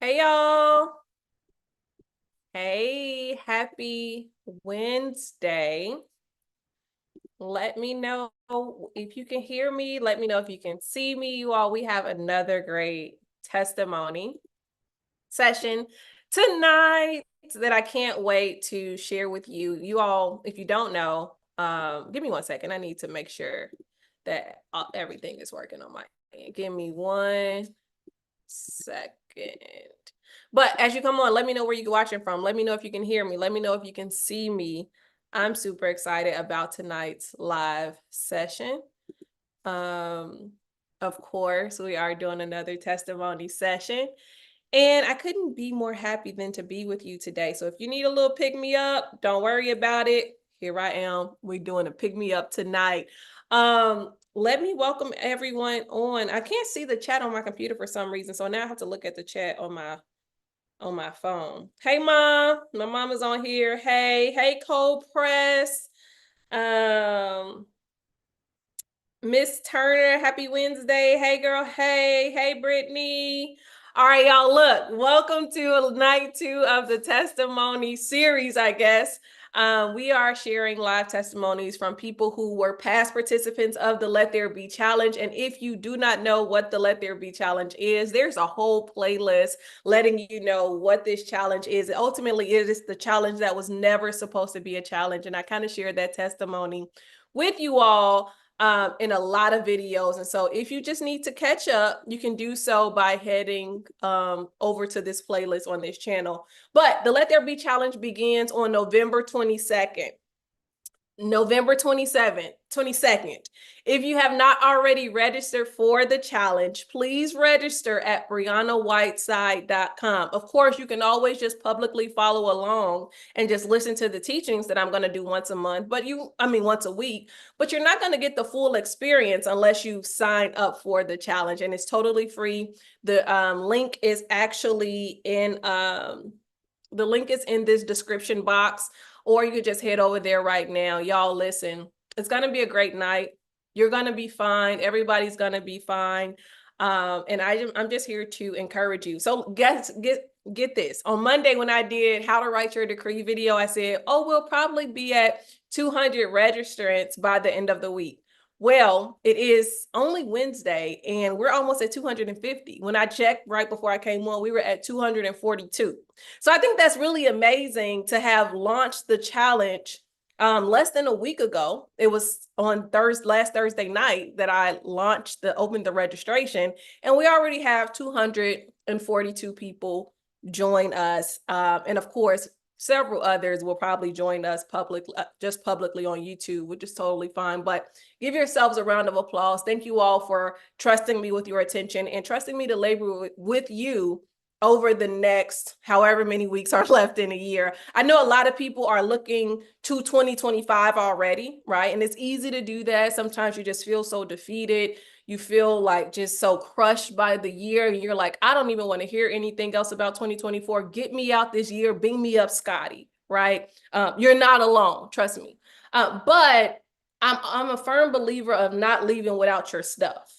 Hey y'all. Hey, happy Wednesday. Let me know if you can hear me. Let me know if you can see me. You all, we have another great testimony session tonight that I can't wait to share with you. You all, if you don't know, give me 1 second. I need to make sure that everything is working on my end. Give me 1 second. But as you come on, let me know where you're watching from. Let me know if you can hear me. Let me know if you can see me. I'm super excited about tonight's live session. Of course, we are doing another testimony session. And I couldn't be more happy than to be with you today. So if you need a little pick me up, don't worry about it. Here I am. We're doing a pick me up tonight. Let me welcome everyone on. I can't see the chat on my computer for some reason, so now I have to look at the chat on my phone. Hey mom, my mom is on here. Hey Cold Press. Miss Turner, happy Wednesday. Hey girl, hey Brittany. All right, y'all, look, welcome to night 2 of the testimony series, I guess. We are sharing live testimonies from people who were past participants of the Let There Be Challenge. And if you do not know what the Let There Be Challenge is, there's a whole playlist letting you know what this challenge is. Ultimately, it is the challenge that was never supposed to be a challenge. And I kind of shared that testimony with you all in a lot of videos. And so if you just need to catch up, you can do so by heading over to this playlist on this channel. But the Let There Be Challenge begins on November 22nd. November 22nd. If you have not already registered for the challenge, please register at BriannaWhiteside.com. Of course, you can always just publicly follow along and just listen to the teachings that I'm going to do once a month, once a week, but you're not going to get the full experience unless you sign up for the challenge, and it's totally free. The link is actually in this description box, or you could just head over there right now. Y'all, listen, it's going to be a great night. You're going to be fine. Everybody's going to be fine. And I'm just here to encourage you. So get this. On Monday, when I did how to write your decree video, I said, we'll probably be at 200 registrants by the end of the week. Well, it is only Wednesday and we're almost at 250. When I checked right before I came on, we were at 242. So I think that's really amazing to have launched the challenge less than a week ago. It was on last Thursday night that I opened the registration, and we already have 242 people join us. And of course, several others will probably join us just publicly on YouTube, which is totally fine. But give yourselves a round of applause. Thank you all for trusting me with your attention and trusting me to labor with you over the next however many weeks are left in a year. I know a lot of people are looking to 2025 already, right? And it's easy to do that. Sometimes you just feel so defeated. You feel like just so crushed by the year. And you're like, I don't even want to hear anything else about 2024. Get me out this year. Bing me up, Scotty, right? You're not alone. Trust me. But I'm a firm believer of not leaving without your stuff.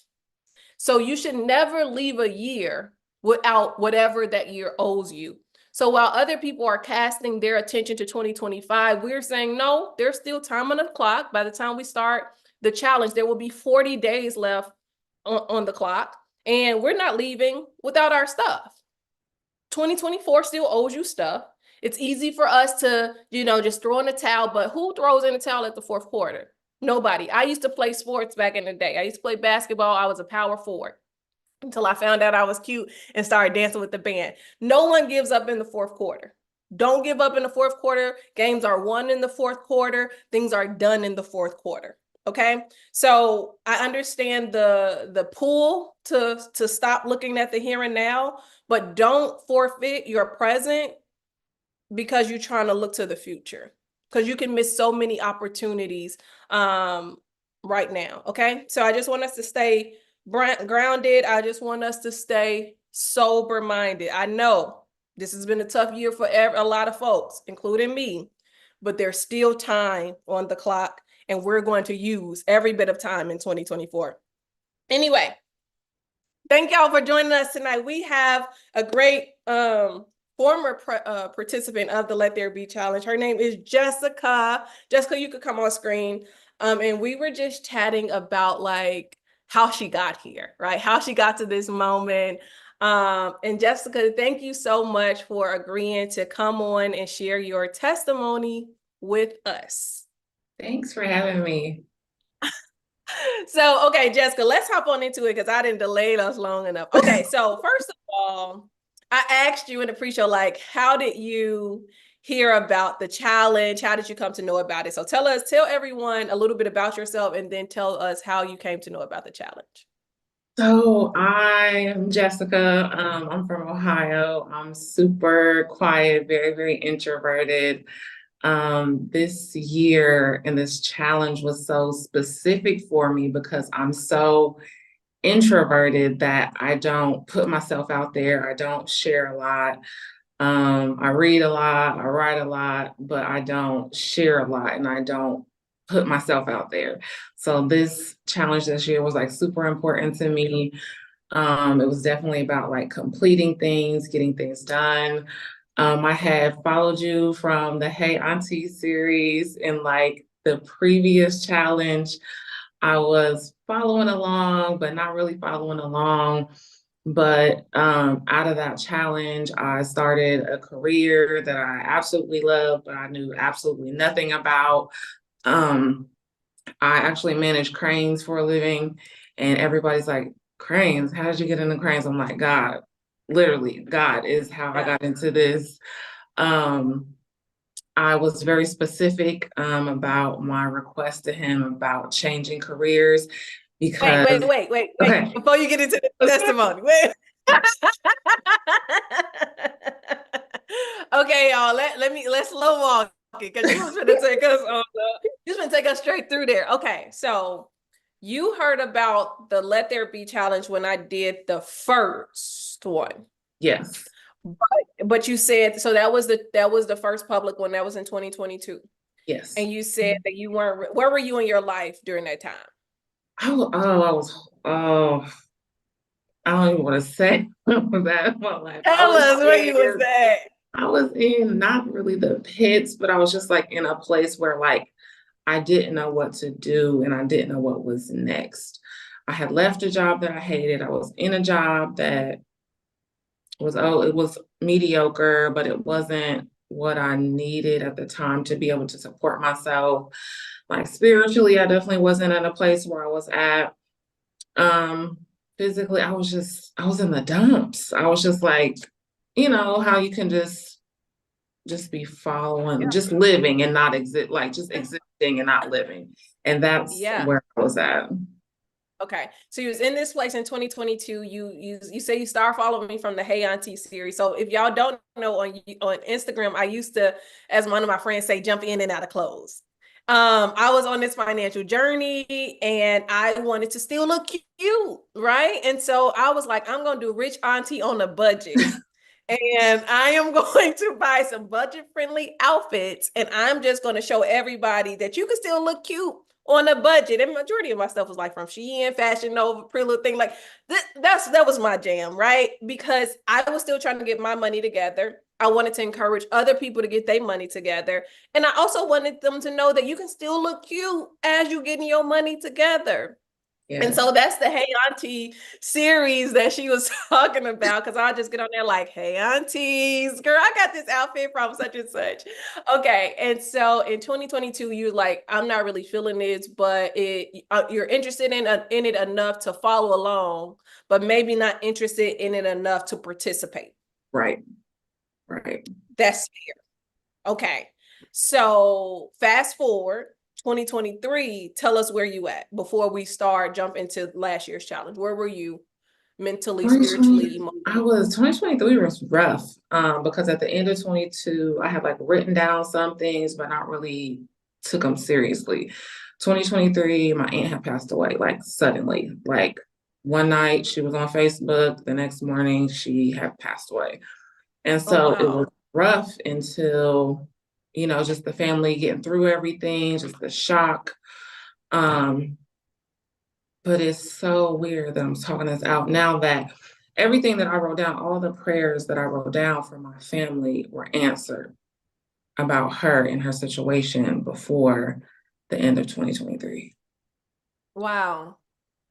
So you should never leave a year without whatever that year owes you. So while other people are casting their attention to 2025, we're saying, no, there's still time on the clock. By the time we start the challenge, there will be 40 days left on the clock, and we're not leaving without our stuff. 2024 still owes you stuff. It's easy for us to, just throw in the towel, but who throws in the towel at the fourth quarter? Nobody. I used to play sports back in the day. I used to play basketball. I was a power forward until I found out I was cute and started dancing with the band. No one gives up in the fourth quarter. Don't give up in the fourth quarter. Games are won in the fourth quarter. Things are done in the fourth quarter. Okay. So I understand the pull to stop looking at the here and now, but don't forfeit your present because you're trying to look to the future, because you can miss so many opportunities right now. Okay. So I just want us to stay grounded. I just want us to stay sober minded. I know this has been a tough year for a lot of folks, including me, but there's still time on the clock, and we're going to use every bit of time in 2024. Anyway, Thank y'all for joining us tonight. We have a great former participant of the Let There Be Challenge. Her name is Jessica. Jessica, you could come on screen. And we were just chatting about like how she got here, right? How she got to this moment. And Jessica, thank you so much for agreeing to come on and share your testimony with us. Thanks for having me. So, okay, Jessica, let's hop on into it because I didn't delay us long enough. Okay, so first of all, I asked you in the pre-show, like, how did you hear about the challenge? How did you come to know about it? So tell everyone a little bit about yourself and then tell us how you came to know about the challenge. So I am Jessica. I'm from Ohio. I'm super quiet, very, very introverted. This year and this challenge was so specific for me because I'm so introverted that I don't put myself out there. I don't share a lot. I read a lot, I write a lot, but I don't share a lot and I don't put myself out there. So this challenge this year was like super important to me. It was definitely about like completing things, getting things done. I had followed you from the Hey Auntie series and like the previous challenge. I was following along, but not really following along. But out of that challenge, I started a career that I absolutely loved, but I knew absolutely nothing about. Um, I actually manage cranes for a living, and everybody's like, cranes? How did you get into cranes? I'm like, God, literally, God is how I got into this. Um, I was very specific about my request to him about changing careers Wait, because, wait, wait, wait, wait. okay, Before you get into the okay. testimony, wait. Okay, y'all. Let's slow walk it because you was gonna take us on you was gonna take us straight through there. Okay, so you heard about the Let There Be challenge when I did the first one. Yes. But you said so that was the first public one that was in 2022. Yes. And you said that you weren't where were you in your life during that time? I don't even want to say that in my life. Tell us where you was at. I was in not really the pits, but I was just like in a place where like I didn't know what to do and I didn't know what was next. I had left a job that I hated. I was in a job that it was mediocre, but it wasn't what I needed at the time to be able to support myself. Like spiritually, I definitely wasn't at a place where I was at. Um, Physically, I was in the dumps. I was just like, you know, how you can just be following, just living and not exist, like just existing and not living. And that's Yeah. where I was at. Okay. So you was in this place in 2022. You say you start following me from the Hey Auntie series. So if y'all don't know on Instagram, I used to, as one of my friends say, jump in and out of clothes. I was on this financial journey and I wanted to still look cute, right? And so I was like, I'm gonna do rich auntie on a budget. And I am going to buy some budget-friendly outfits, and I'm just going to show everybody that you can still look cute on a budget. And majority of my stuff was like from Shein, Fashion Nova, Pretty Little Thing. Like that was my jam, right? Because I was still trying to get my money together. I wanted to encourage other people to get their money together, and I also wanted them to know that you can still look cute as you getting your money together. And Yes. so that's the Hey Auntie series that she was talking about. Cause I'll just get on there like, hey aunties, girl, I got this outfit from such and such. Okay. And so in 2022, you're like, I'm not really feeling this, but you're interested in it enough to follow along, but maybe not interested in it enough to participate. Right. Right. That's fair. Okay. So fast forward 2023, tell us where you at before we start jump into last year's challenge. Where were you mentally, spiritually, 2023 was rough because at the end of 22, I had like written down some things, but not really took them seriously. 2023, my aunt had passed away like suddenly. Like one night she was on Facebook, the next morning she had passed away. And Oh so it was wow. rough until, you know, just the family getting through everything, just the shock. Um, But it's so weird that I'm talking this out now that everything that I wrote down, all the prayers that I wrote down for my family were answered about her and her situation before the end of 2023. Wow.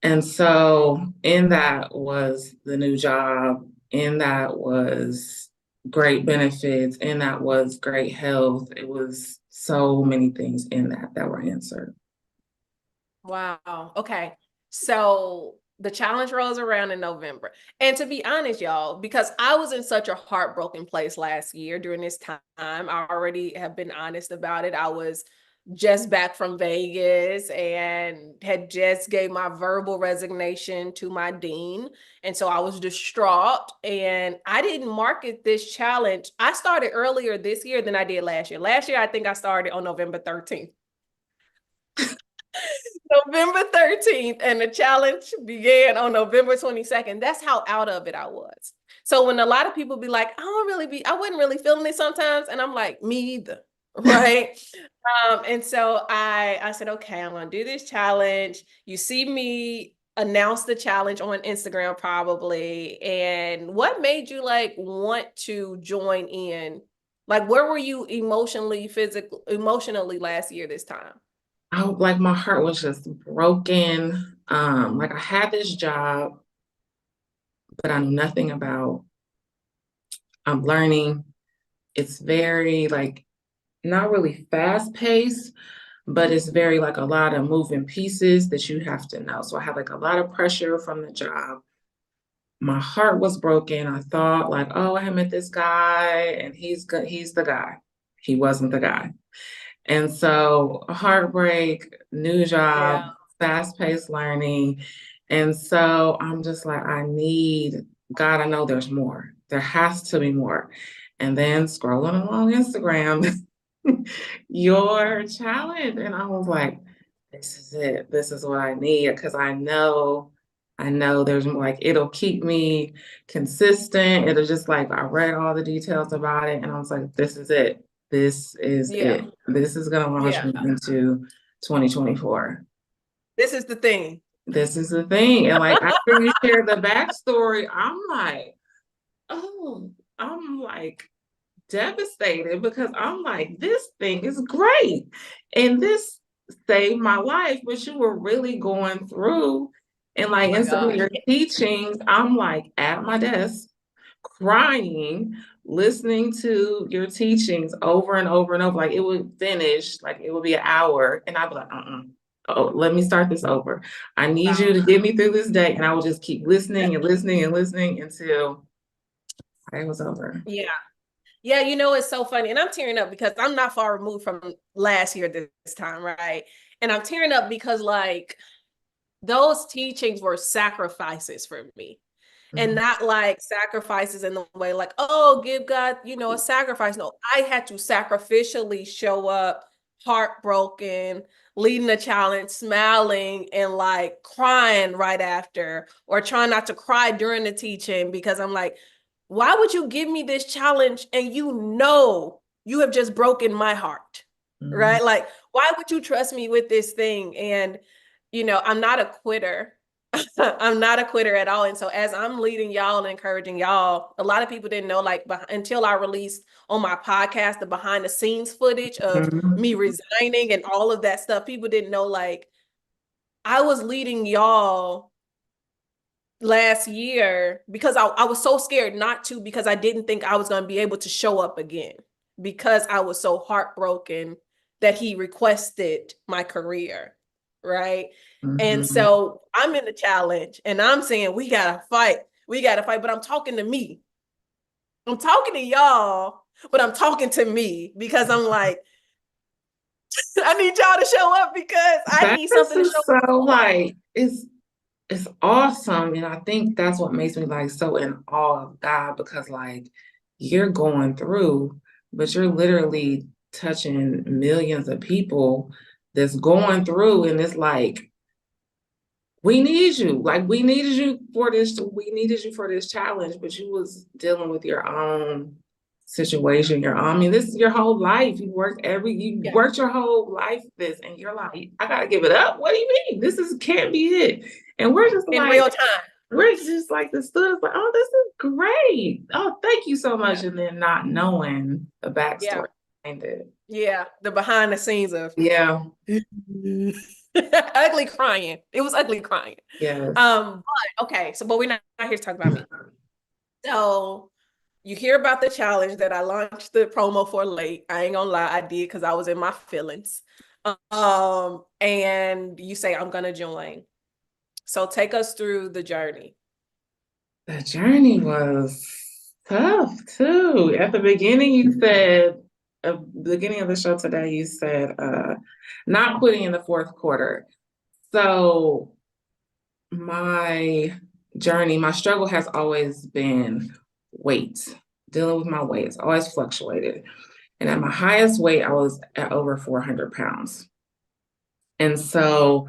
And so in that was the new job, in that was great benefits, in that was great health. It was so many things in that that were answered. Wow. Okay. So the challenge rolls around in November. And to be honest, y'all, because I was in such a heartbroken place last year during this time, I already have been honest about it. I was just back from Vegas and had just gave my verbal resignation to my dean. And so I was distraught and I didn't market this challenge. I started earlier this year than I did last year. Last year, I think I started on November 13th. November 13th, and the challenge began on November 22nd. That's how out of it I was. So when a lot of people be like, I wasn't really feeling it sometimes. And I'm like, me either. Right. And so I said, okay, I'm gonna do this challenge. You see me announce the challenge on Instagram probably. And what made you like want to join in? Like, where were you emotionally last year this time? I like my heart was just broken. Like I had this job, but I knew nothing about. I'm learning. It's very like not really fast paced, but it's very like a lot of moving pieces that you have to know. So I had like a lot of pressure from the job. My heart was broken. I thought like, oh, I met this guy and he's good. He's the guy. He wasn't the guy. And so heartbreak, new Yeah. job, fast-paced learning. And so I'm just like, I need, God, I know there's more. There has to be more. And then scrolling along Instagram, your challenge. And I was like, this is it. This is what I need. Because I know there's more, like it'll keep me consistent. It'll just like I read all the details about it and I was like, this is it. This is Yeah. it. This is gonna launch Yeah. me into 2024. This is the thing. This is the thing. And like after you share the backstory, oh, I'm like devastated because I'm like, this thing is great. And this saved my life, but you were really going through and Oh like my in some of gosh. your teachings, I'm like at my desk crying, listening to your teachings over and over and over. Like it would finish, like it would be an hour, and I'd be like, oh, let me start this over. I need you Wow. to get me through this day. And I would just keep listening and listening and listening until it was over. Yeah. Yeah, you know, it's so funny. And I'm tearing up because I'm not far removed from last year this time, right? And I'm tearing up because like those teachings were sacrifices for me. And Mhm. not like sacrifices in the way like, oh, give God, a sacrifice. No, I had to sacrificially show up heartbroken, leading the challenge, smiling and like crying right after, or trying not to cry during the teaching because I'm like, why would you give me this challenge and you have just broken my heart, Mhm. right? Like, why would you trust me with this thing? And, I'm not a quitter. I'm not a quitter at all. And so as I'm leading y'all and encouraging y'all, a lot of people didn't know like until I released on my podcast the behind the scenes footage of Mhm. me resigning and all of that stuff. People didn't know like I was leading y'all last year because I was so scared not to because I didn't think I was going to be able to show up again because I was so heartbroken that he requested my career, right? And Mhm. so I'm in the challenge and I'm saying we got to fight. We got to fight, but I'm talking to me. I'm talking to y'all, but I'm talking to me because I'm like I need y'all to show up because I That need is something to show just up so for. like it's awesome. And I think that's what makes me like so in awe of God because like you're going through, but you're literally touching millions of people that's going through and it's like we need you. Like we needed you for this challenge, but you was dealing with your own situation you're on. I mean, this is your whole life. You Yeah. worked your whole life this, and you're like, I gotta give it up. What do you mean? Can't be it. And In real time. we're just like the students, like, oh, this is great. Oh, thank you so much. Yeah. And then not knowing the Yeah. backstory behind it. Yeah. The behind the scenes of Yeah. ugly crying. It was ugly crying. Yes. But okay, but we're not here to talk about me. So you hear about the challenge that I launched the promo for late. I ain't gonna lie, I did because I was in my feelings. And you say I'm gonna join. So take us through the journey. The journey was tough too. At the beginning, you said, beginning of the show today, you said, not quitting in the fourth quarter. So my journey, my struggle has always been weight, dealing with my weight. It's always fluctuated. And at my highest weight, I was at over 400 pounds. And so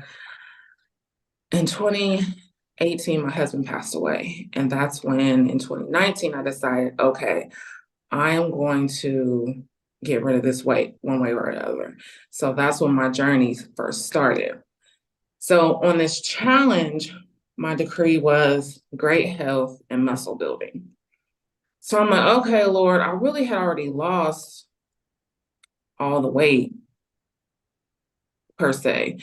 in 2018, my husband passed away. And that's when in 2019, I decided, okay, I am going to get rid of this weight one way or another. So that's when my journey first started. So on this challenge, my decree was great health and muscle building. So I'm like, okay, Lord, I really had already lost all the weight per se.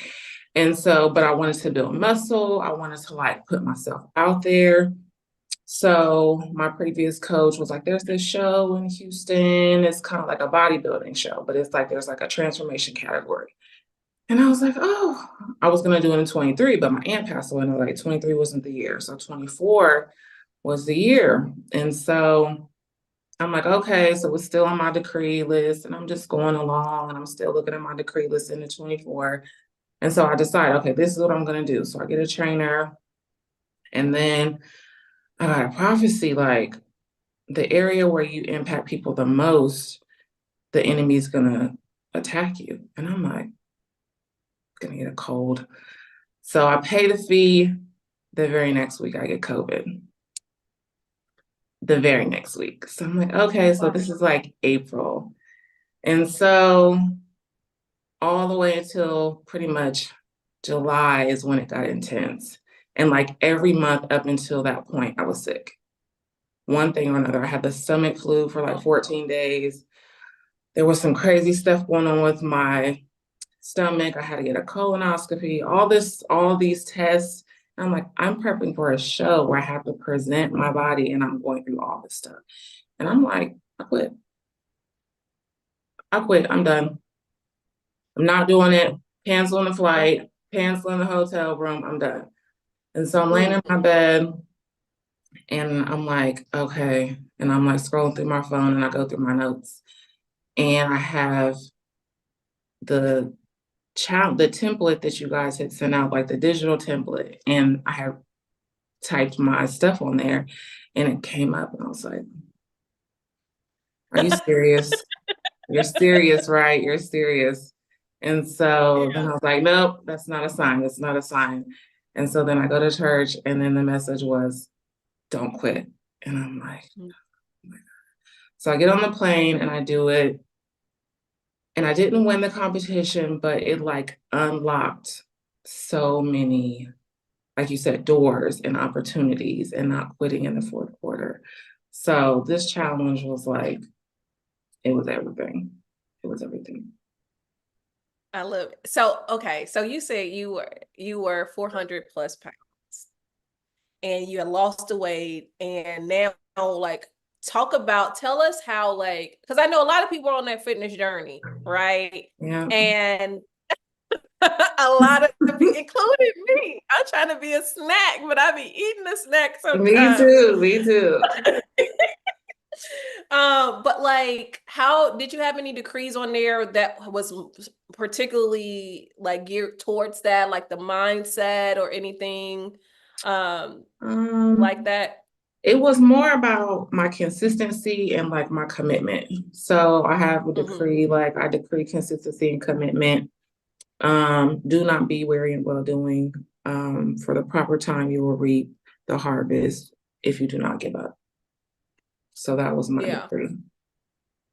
And so, but I wanted to build muscle. I wanted to like put myself out there. So my previous coach was like, there's this show in Houston. It's kind of like a bodybuilding show, but it's like there's like a transformation category. And I was like, oh, I was going to do it in 23, but my aunt passed away. And I was like, 23 wasn't the year. So 24 was the year. And so I'm like, okay, so it's still on my decree list. And I'm just going along and I'm still looking at my decree list in the 24. And so I decided, okay, this is what I'm going to do. So I get a trainer. And then I got a prophecy like the area where you impact people the most, the enemy's going to attack you. And I'm like, gonna get a cold. So I pay the fee. The very next week, I get COVID. The very next week. So I'm like, okay, so this is like April. And so all the way until pretty much July is when it got intense. And like every month up until that point, I was sick. One thing or another. I had the stomach flu for like 14 days. There was some crazy stuff going on with my stomach. I had to get a colonoscopy, all these tests. I'm like, I'm prepping for a show where I have to present my body and I'm going through all this stuff. And I'm like, I quit. I'm done. I'm not doing it. Canceling the flight, canceling the hotel room. I'm done. And so I'm laying in my bed and I'm like, okay. And I'm like scrolling through my phone and I go through my notes. And I have the template that you guys had sent out, like the digital template, and I have typed my stuff on there and it came up and I was like, are you serious? You're serious, right? You're serious. And so then I was like, nope, that's not a sign. That's not a sign. And so then I go to church and then the message was, don't quit. And I'm like, oh my God. So I get on the plane and I do it. And I didn't win the competition, but it like unlocked so many, like you said, doors and opportunities and not quitting in the fourth quarter. So this challenge was like, it was everything. It was everything. I love it. So, okay. So you said you were 400 plus pounds and you had lost the weight and now like tell us how like, because I know a lot of people are on that fitness journey, right? Yeah. And a lot of people, including me, I'm trying to be a snack, but I be eating a snack sometimes. Me too. But like, how did you have any decrees on there that was particularly like geared towards that, like the mindset or anything like that? It was more about my consistency and like my commitment. So I have a decree, like I decree consistency and commitment. Do not be weary in well doing. For the proper time, you will reap the harvest if you do not give up. So that was my decree.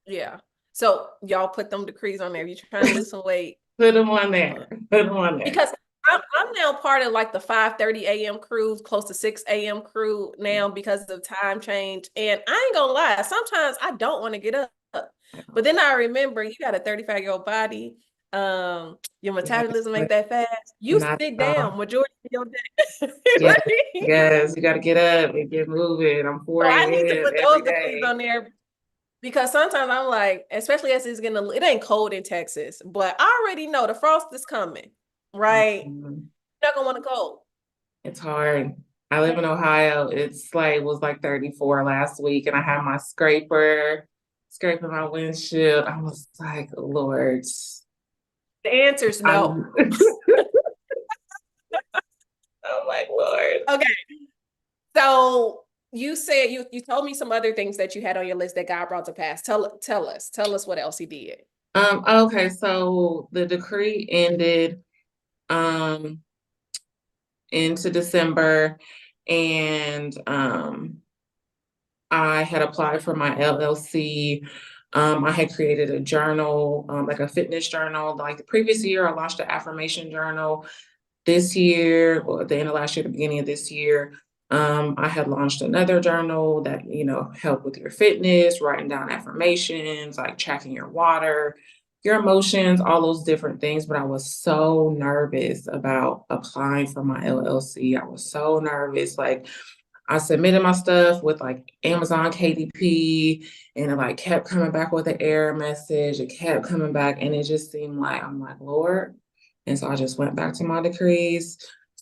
Yeah. So y'all put them decrees on there. If you're trying to lose some weight. Put them on there. Put them on there. Because I'm now part of like the 5:30 a.m. crew, close to 6 a.m. crew now because of time change. And I ain't gonna lie, sometimes I don't want to get up. But then I remember you got a 35-year-old body. Your metabolism ain't that fast. You Not sit at all. down majority of your day. Yes, Right? yes, you got to get up and get moving. I'm So 4 I need to a.m. put every those decrees day. on there because sometimes I'm like, especially as it's getting, it ain't cold in Texas, but I already know the frost is coming, right? Mhm. You're not gonna want to go. It's hard. I live in Ohio. It's like was like 34 last week, and I had my scraper scraping my windshield. I was like, Lord, The answer is no. I'm I'm like, Lord. Okay. So you said you told me some other things that you had on your list that God brought to pass. Tell us what else he did. Okay, so the decree ended um into December, and I had applied for my LLC. I had created a journal, like a fitness journal. Like the previous year, I launched an affirmation journal. This year, or at the end of last year, the beginning of this year, I had launched another journal that, help with your fitness, writing down affirmations, like tracking your water, your emotions, all those different things. But I was so nervous about applying for my LLC. I was so nervous. Like, I submitted my stuff with like Amazon KDP, and it like kept coming back with an error message. It kept coming back, and it just seemed like I'm like, Lord. And so I just went back to my decrees,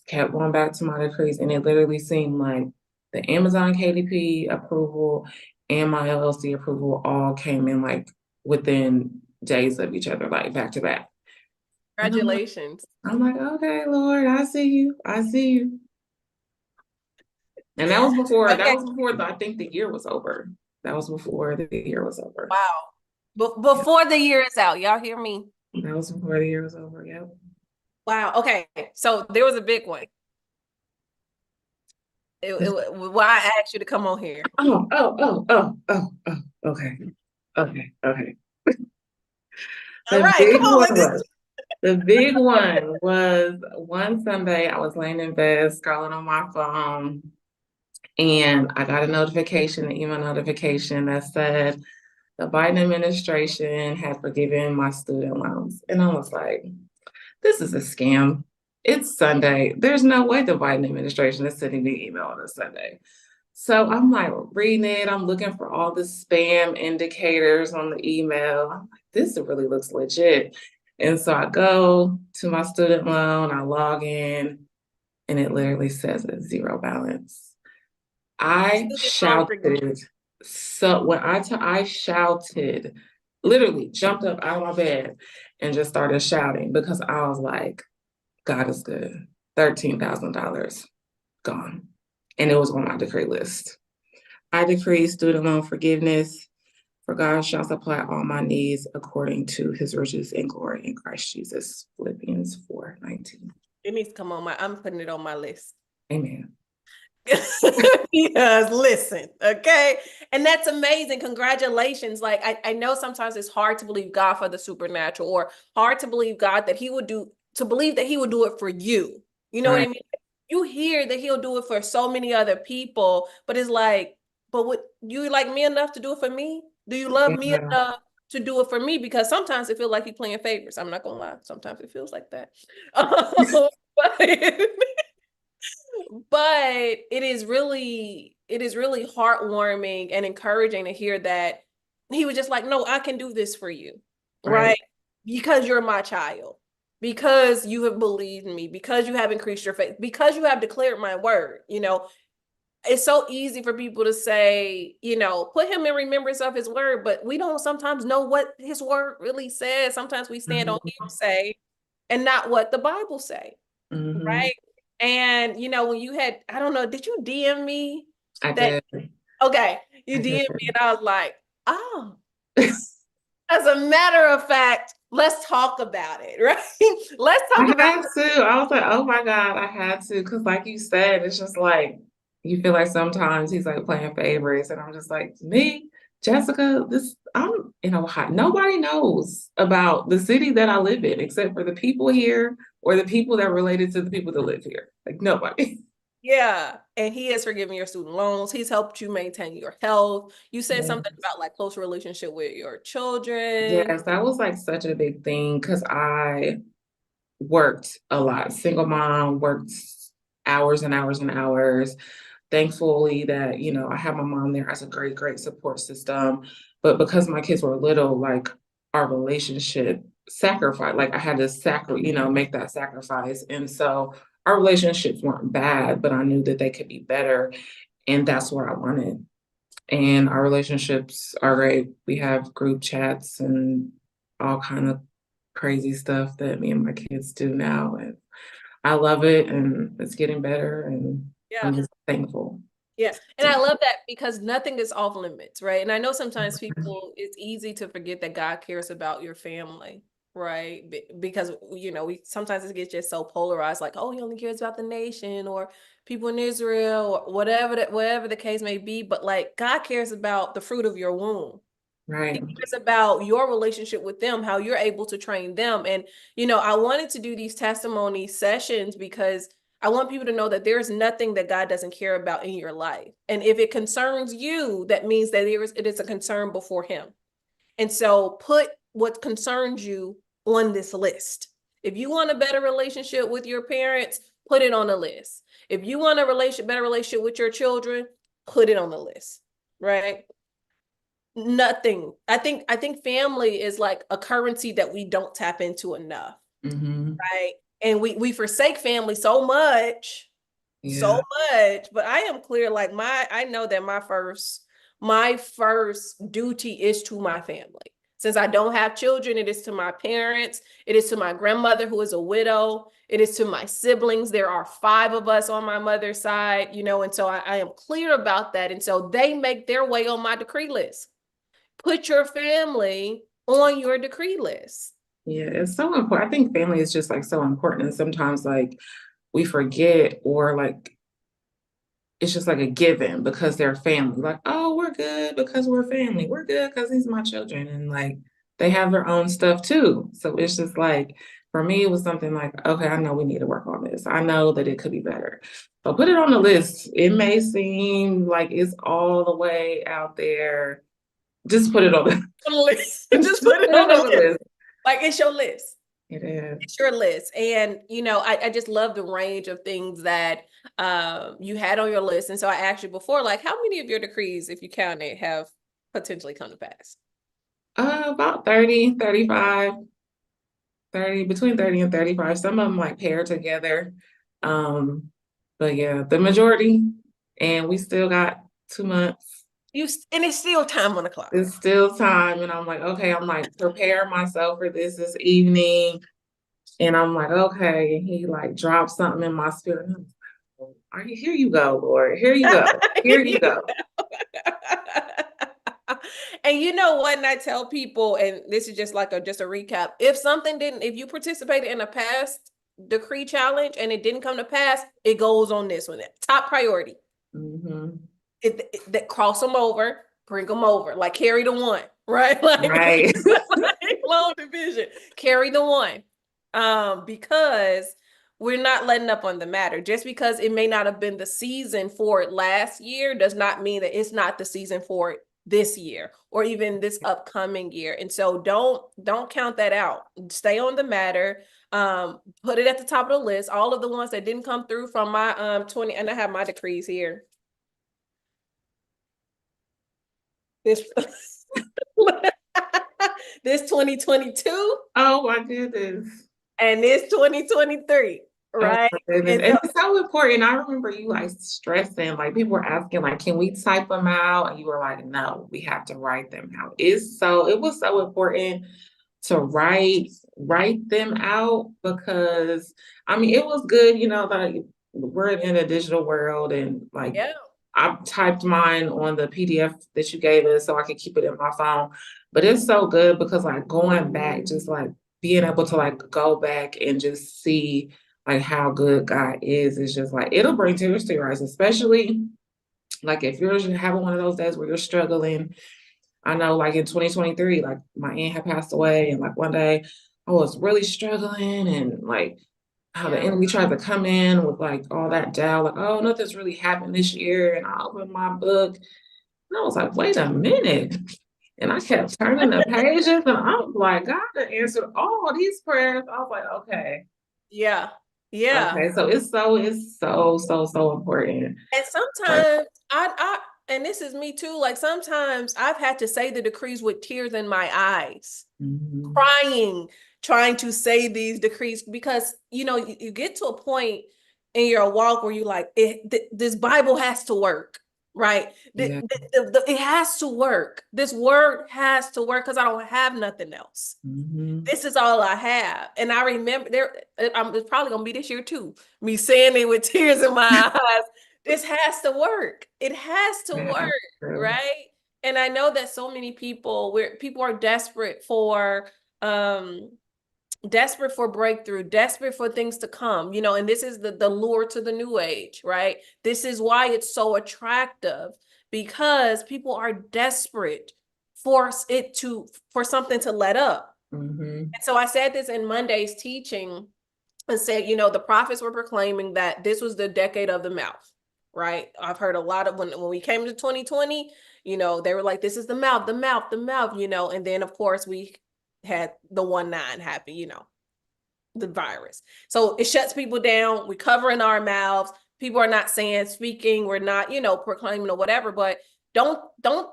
kept going back to my decrees, and it literally seemed like the Amazon KDP approval and my LLC approval all came in like within days of each other, like back to back. And Congratulations. I'm like, okay, Lord, I see you. I see you. And that was before Okay. I think the year was over. That was before the year was over. Wow. Yep. Before the year is out, y'all hear me? That was before the year was over. Yep. Wow. Okay. So there was a big one. Why I asked you to come on here. Okay. Okay. Okay. All The right, come big on, one let's was the big one was one Sunday I was laying in bed scrolling on my phone, and I got a notification, an email notification that said the Biden administration had forgiven my student loans. And I was like, this is a scam. It's Sunday. There's no way the Biden administration is sending me email on a Sunday. So I'm like reading it. I'm looking for all the spam indicators on the email. I'm like, this really looks legit. And so I go to my student loan, I log in, and it literally says a zero balance. I student loan forgive. shouted. So when I shouted, literally jumped up out of my bed and just started shouting because I was like, God is good. $13,000 gone. And it was on my decree list. I decree student loan forgiveness, for God shall supply all my needs according to his riches and glory in Christ Jesus. Philippians 4:19. It needs to come on I'm putting it on my list. Amen. Yes, listen, okay. And that's amazing. Congratulations. Like I know sometimes it's hard to believe God for the supernatural, or hard to believe God that he would do it for you. You know what I Right. mean? You hear that he'll do it for so many other people, but it's like, but what, you like me enough to do it for me? Do you love me Yeah. enough to do it for me? Because sometimes it feels like he's playing favorites. I'm not gonna lie. Sometimes it feels like that. But but it is really heartwarming and encouraging to hear that he was just like, no, I can do this for you, right? Because you're my child, because you have believed me, because you have increased your faith, because you have declared my word. It's so easy for people to say, put him in remembrance of his word, but we don't sometimes know what his word really says. Sometimes we stand on Mhm. hearsay and not what the Bible say. Mhm. Right. And when you had, I don't know, did you DM me I that? did. Okay, you I did. DM me and I was like, oh, as a matter of fact, let's talk about it, right? Let's I talk about had to. I was like, oh my God, I had to. Because, like you said, it's just like, you feel like sometimes he's like playing favorites. And I'm just like, me? Jessica, I'm in Ohio. Nobody knows about the city that I live in except for the people here or the people that are related to the people that live here. Like nobody. Yeah. And he has forgiven your student loans. He's helped you maintain your health. You said something Yes. about like close relationship with your children. Yes, that was like such a big thing because I worked a lot. Single mom, worked hours and hours and hours. Thankfully that, I had my mom there as a great, great support system. But because my kids were little, like our relationship sacrifice, like I had to make that sacrifice. And so our relationships weren't bad, but I knew that they could be better. And that's what I wanted. And our relationships are great. We have group chats and all kind of crazy stuff that me and my kids do now. And I love it and it's getting better and Yeah. I'm just thankful. Yeah. And I love that because nothing is off limits, right? And I know sometimes people, it's easy to forget that God cares about your family, right? Because, we sometimes it gets just so polarized, like, oh, he only cares about the nation or people in Israel or whatever the case may be. But like, God cares about the fruit of your womb. He Right. cares about your relationship with them, how you're able to train them. And, I wanted to do these testimony sessions because I want people to know that there's nothing that God doesn't care about in your life. And if it concerns you, that means that it is a concern before him. And so put what concerns you on this list. If you want a better relationship with your parents, put it on the list. If you want a better relationship with your children, put it on the list, right? Nothing. I think family is like a currency that we don't tap into enough, Mm-hmm. right? And we forsake family so much, so Yeah. much. But I am clear, like I know that my first duty is to my family. Since I don't have children, it is to my parents, it is to my grandmother who is a widow, it is to my siblings. There are 5 of us on my mother's side, and so I am clear about that. And so they make their way on my decree list. Put your family on your decree list. Yeah. It's so important. I think family is just like so important. And sometimes like we forget or like it's just like a given because they're family. Like, oh, we're good because we're family. We're good because these are my children. And like they have their own stuff too. So it's just like for me, it was something like, okay, I know we need to work on this. I know that it could be better. So put it on the list. It may seem like it's all the way out there. Just put it on the Just put it on the list. list. Like it's your list. It is. It's your list. And I just love the range of things that you had on your list. And so I asked you before, like, how many of your decrees, if you count it, have potentially come to pass? About 30, 35, 30, between 30 and 35. Some of them like pair together. Um, but yeah, the majority, and we still got 2 months. And it's still time on the clock. It's still time, and I'm like, okay, I'm like preparing myself for this evening, and I'm like, okay, and he like dropped something in my spirit. And I'm like, are you here? You go, Lord. Here you go. Here you go. And you know what? And I tell people, and this is just like just a recap. If you participated in a past decree challenge and it didn't come to pass, it goes on this one. Top priority. Mm-hmm. That cross them over, bring them over, like carry the one, right? Like, Right. like long division, carry the one. Because we're not letting up on the matter. Just because it may not have been the season for it last year does not mean that it's not the season for it this year or even this upcoming year. And so don't count that out. Stay on the matter. Put it at the top of the list. All of the ones that didn't come through from my 20, and I have my decrees here. This this 2022 Oh my goodness. and this 2023, Oh right? my goodness. And And so it's so important. I remember you like stressing, like people were asking, like, can we type them out? And you were like, no, we have to write them out. It was so important to write them out because I mean it was good, like we're in a digital world and like yeah, I typed mine on the PDF that you gave us so I could keep it in my phone. But it's so good because like going back, just like being able to like go back and just see like how good God is just like it'll bring tears to your eyes, especially like if you're having one of those days where you're struggling I know like in 2023, like my aunt had passed away, and like one day I was really struggling, and like how the Yeah. enemy tried to come in with like all that doubt, like, oh, nothing's really happened this year. And I opened my book and I was like, wait a minute. And I kept turning the pages and I was like, God answered all these prayers. I was like, okay, Yeah. Yeah. okay. So it's so important. And Like, sometimes and this is me too, like sometimes I've had to say the decrees with tears in my eyes, mhm, crying, trying to say these decrees because you get to a point in your walk where you like this Bible has to work, right? yeah. It has to work. This word has to work because I don't have nothing else. Mhm. This is all I have. And I remember it's probably gonna be this year too. Me saying it with tears in my eyes. This has to work. It has to Yeah, work, true. right? And I know that so many people where people are um desperate for breakthrough, desperate for things to come, and this is the lure to the new age, right? This is why it's so attractive because people are desperate for for something to let up. Mhm. And so I said this in Monday's teaching and said, the prophets were proclaiming that this was the decade of the mouth, right? I've heard a lot of when we came to 2020, they were like, this is the mouth, the mouth, the mouth, and then of course we had the 1/9 happen, the virus. So it shuts people down. We're covering our mouths. People are not speaking. We're not, proclaiming or whatever. But don't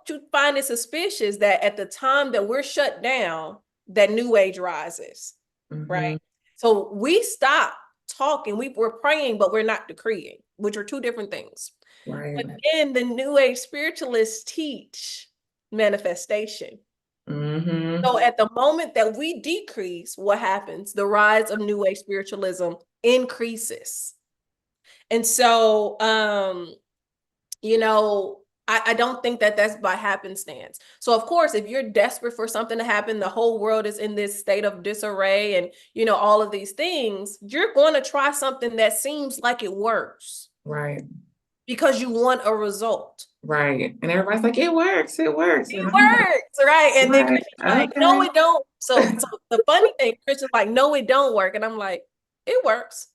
you find it suspicious that at the time that we're shut down, that new age rises, right? Mhm. So we stop talking. We're praying, but we're not decreeing, which are two different things. Right. But then the new age spiritualists teach manifestation. Mhm. So at the moment that we decrease, what happens? The rise of New Age spiritualism increases. And so, I don't think that that's by happenstance. So of course, if you're desperate for something to happen, the whole world is in this state of disarray and, all of these things, you're going to try something that seems like it works Right. because you want a result. Right. And everybody's like, it works, it works. It And I'm like, works, right? And then right, Christian's like, no, okay. it don't. So the funny thing, Christian's like, no, it don't work. And I'm like, it works.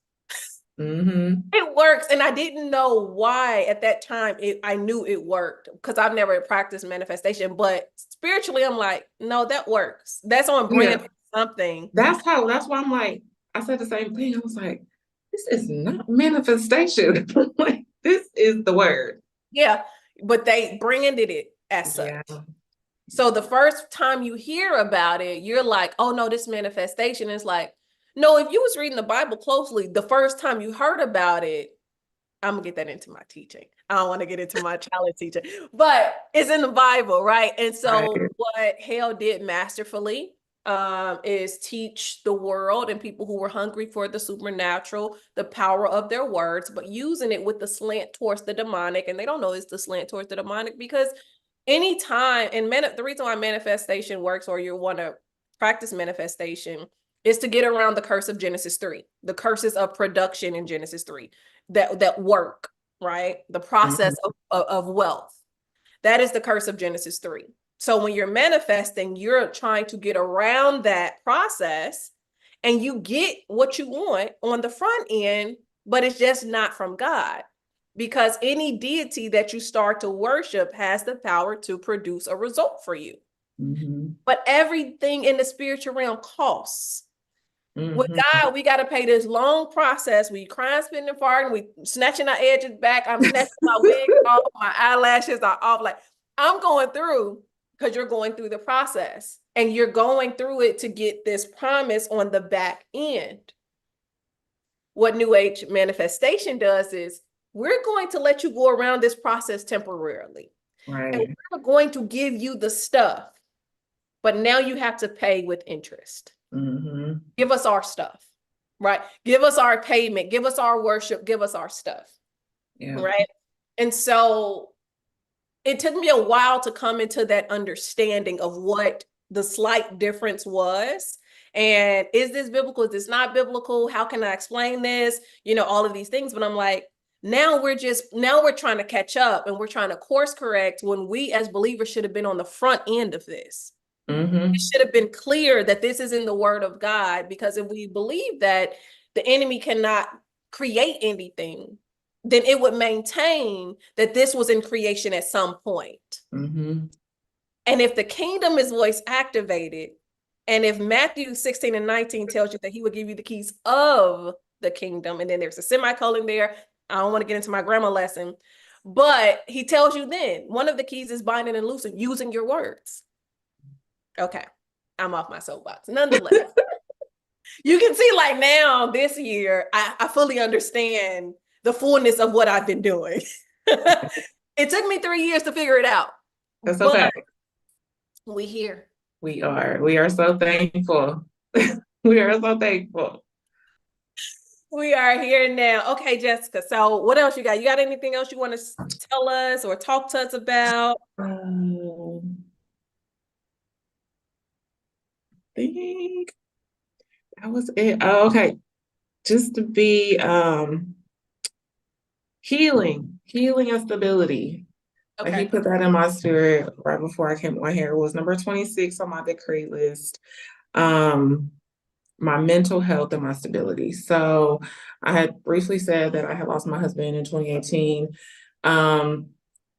Mm-hmm. It works. And I didn't know why at that time I knew it worked because I've never practiced manifestation. But spiritually, I'm like, no, that works. That's on Yeah. brand for something. That's why I'm like, I said the same thing. I was like, this is not manifestation. Like, this is the word. Yeah. But they branded it as such. Yeah. So the first time you hear about it, you're like, oh no, this manifestation is like, no, if you was reading the Bible closely, the first time you heard about it, I'm gonna get that into my teaching. I don't want to get into my challenge teaching, but it's in the Bible, right? And Right. so what Hale did masterfully is teach the world and people who were hungry for the supernatural, the power of their words, but using it with the slant towards the demonic. And they don't know it's the slant towards the demonic because anytime the reason why manifestation works or you want to practice manifestation is to get around the curse of Genesis 3, the curses of production in Genesis 3, that work, right? The Mhm. process of wealth. That is the curse of Genesis 3. So when you're manifesting, you're trying to get around that process and you get what you want on the front end, but it's just not from God. Because any deity that you start to worship has the power to produce a result for you. Mhm. But everything in the spiritual realm costs. With Mhm. God, we got to pay this long process. We crying, spitting, and farting. We snatching our edges back. I'm snatching my wig off. My eyelashes are off. Like I'm going through because you're going through the process and you're going through it to get this promise on the back end. What New Age manifestation does is we're going to let you go around this process temporarily. And Right. we're going to give you the stuff, but now you have to pay with interest. Mhm. Give us our stuff, right? Give us our payment, give us our worship, give us our stuff, Yeah. right? And so it took me a while to come into that understanding of what the slight difference was. And is this biblical? Is this not biblical? How can I explain this? All of these things. But I'm like, Now we're trying to catch up and we're trying to course correct when we as believers should have been on the front end of this. Mm-hmm. It should have been clear that this is in the word of God, because if we believe that the enemy cannot create anything, then it would maintain that this was in creation at some point. Mm-hmm. And if the kingdom is voice activated, and if Matthew 16 and 19 tells you that he would give you the keys of the kingdom, and then there's a semicolon there. I don't want to get into my grammar lesson, but he tells you then one of the keys is binding and loosing, using your words. Okay, I'm off my soapbox. Nonetheless, you can see like now this year, I fully understand the fullness of what I've been doing. It took me 3 years to figure it out. That's but okay. we here. We are so thankful. We are so thankful. We are here now. Okay, Jessica. So what else you got? You got anything else you want to tell us or talk to us about? I think that was it. Oh, okay. Just to be healing and stability. Like he Okay. put that in my spirit right before I came on here. It was number 26 on my decree list. My mental health and my stability. So I had briefly said that I had lost my husband in 2018. And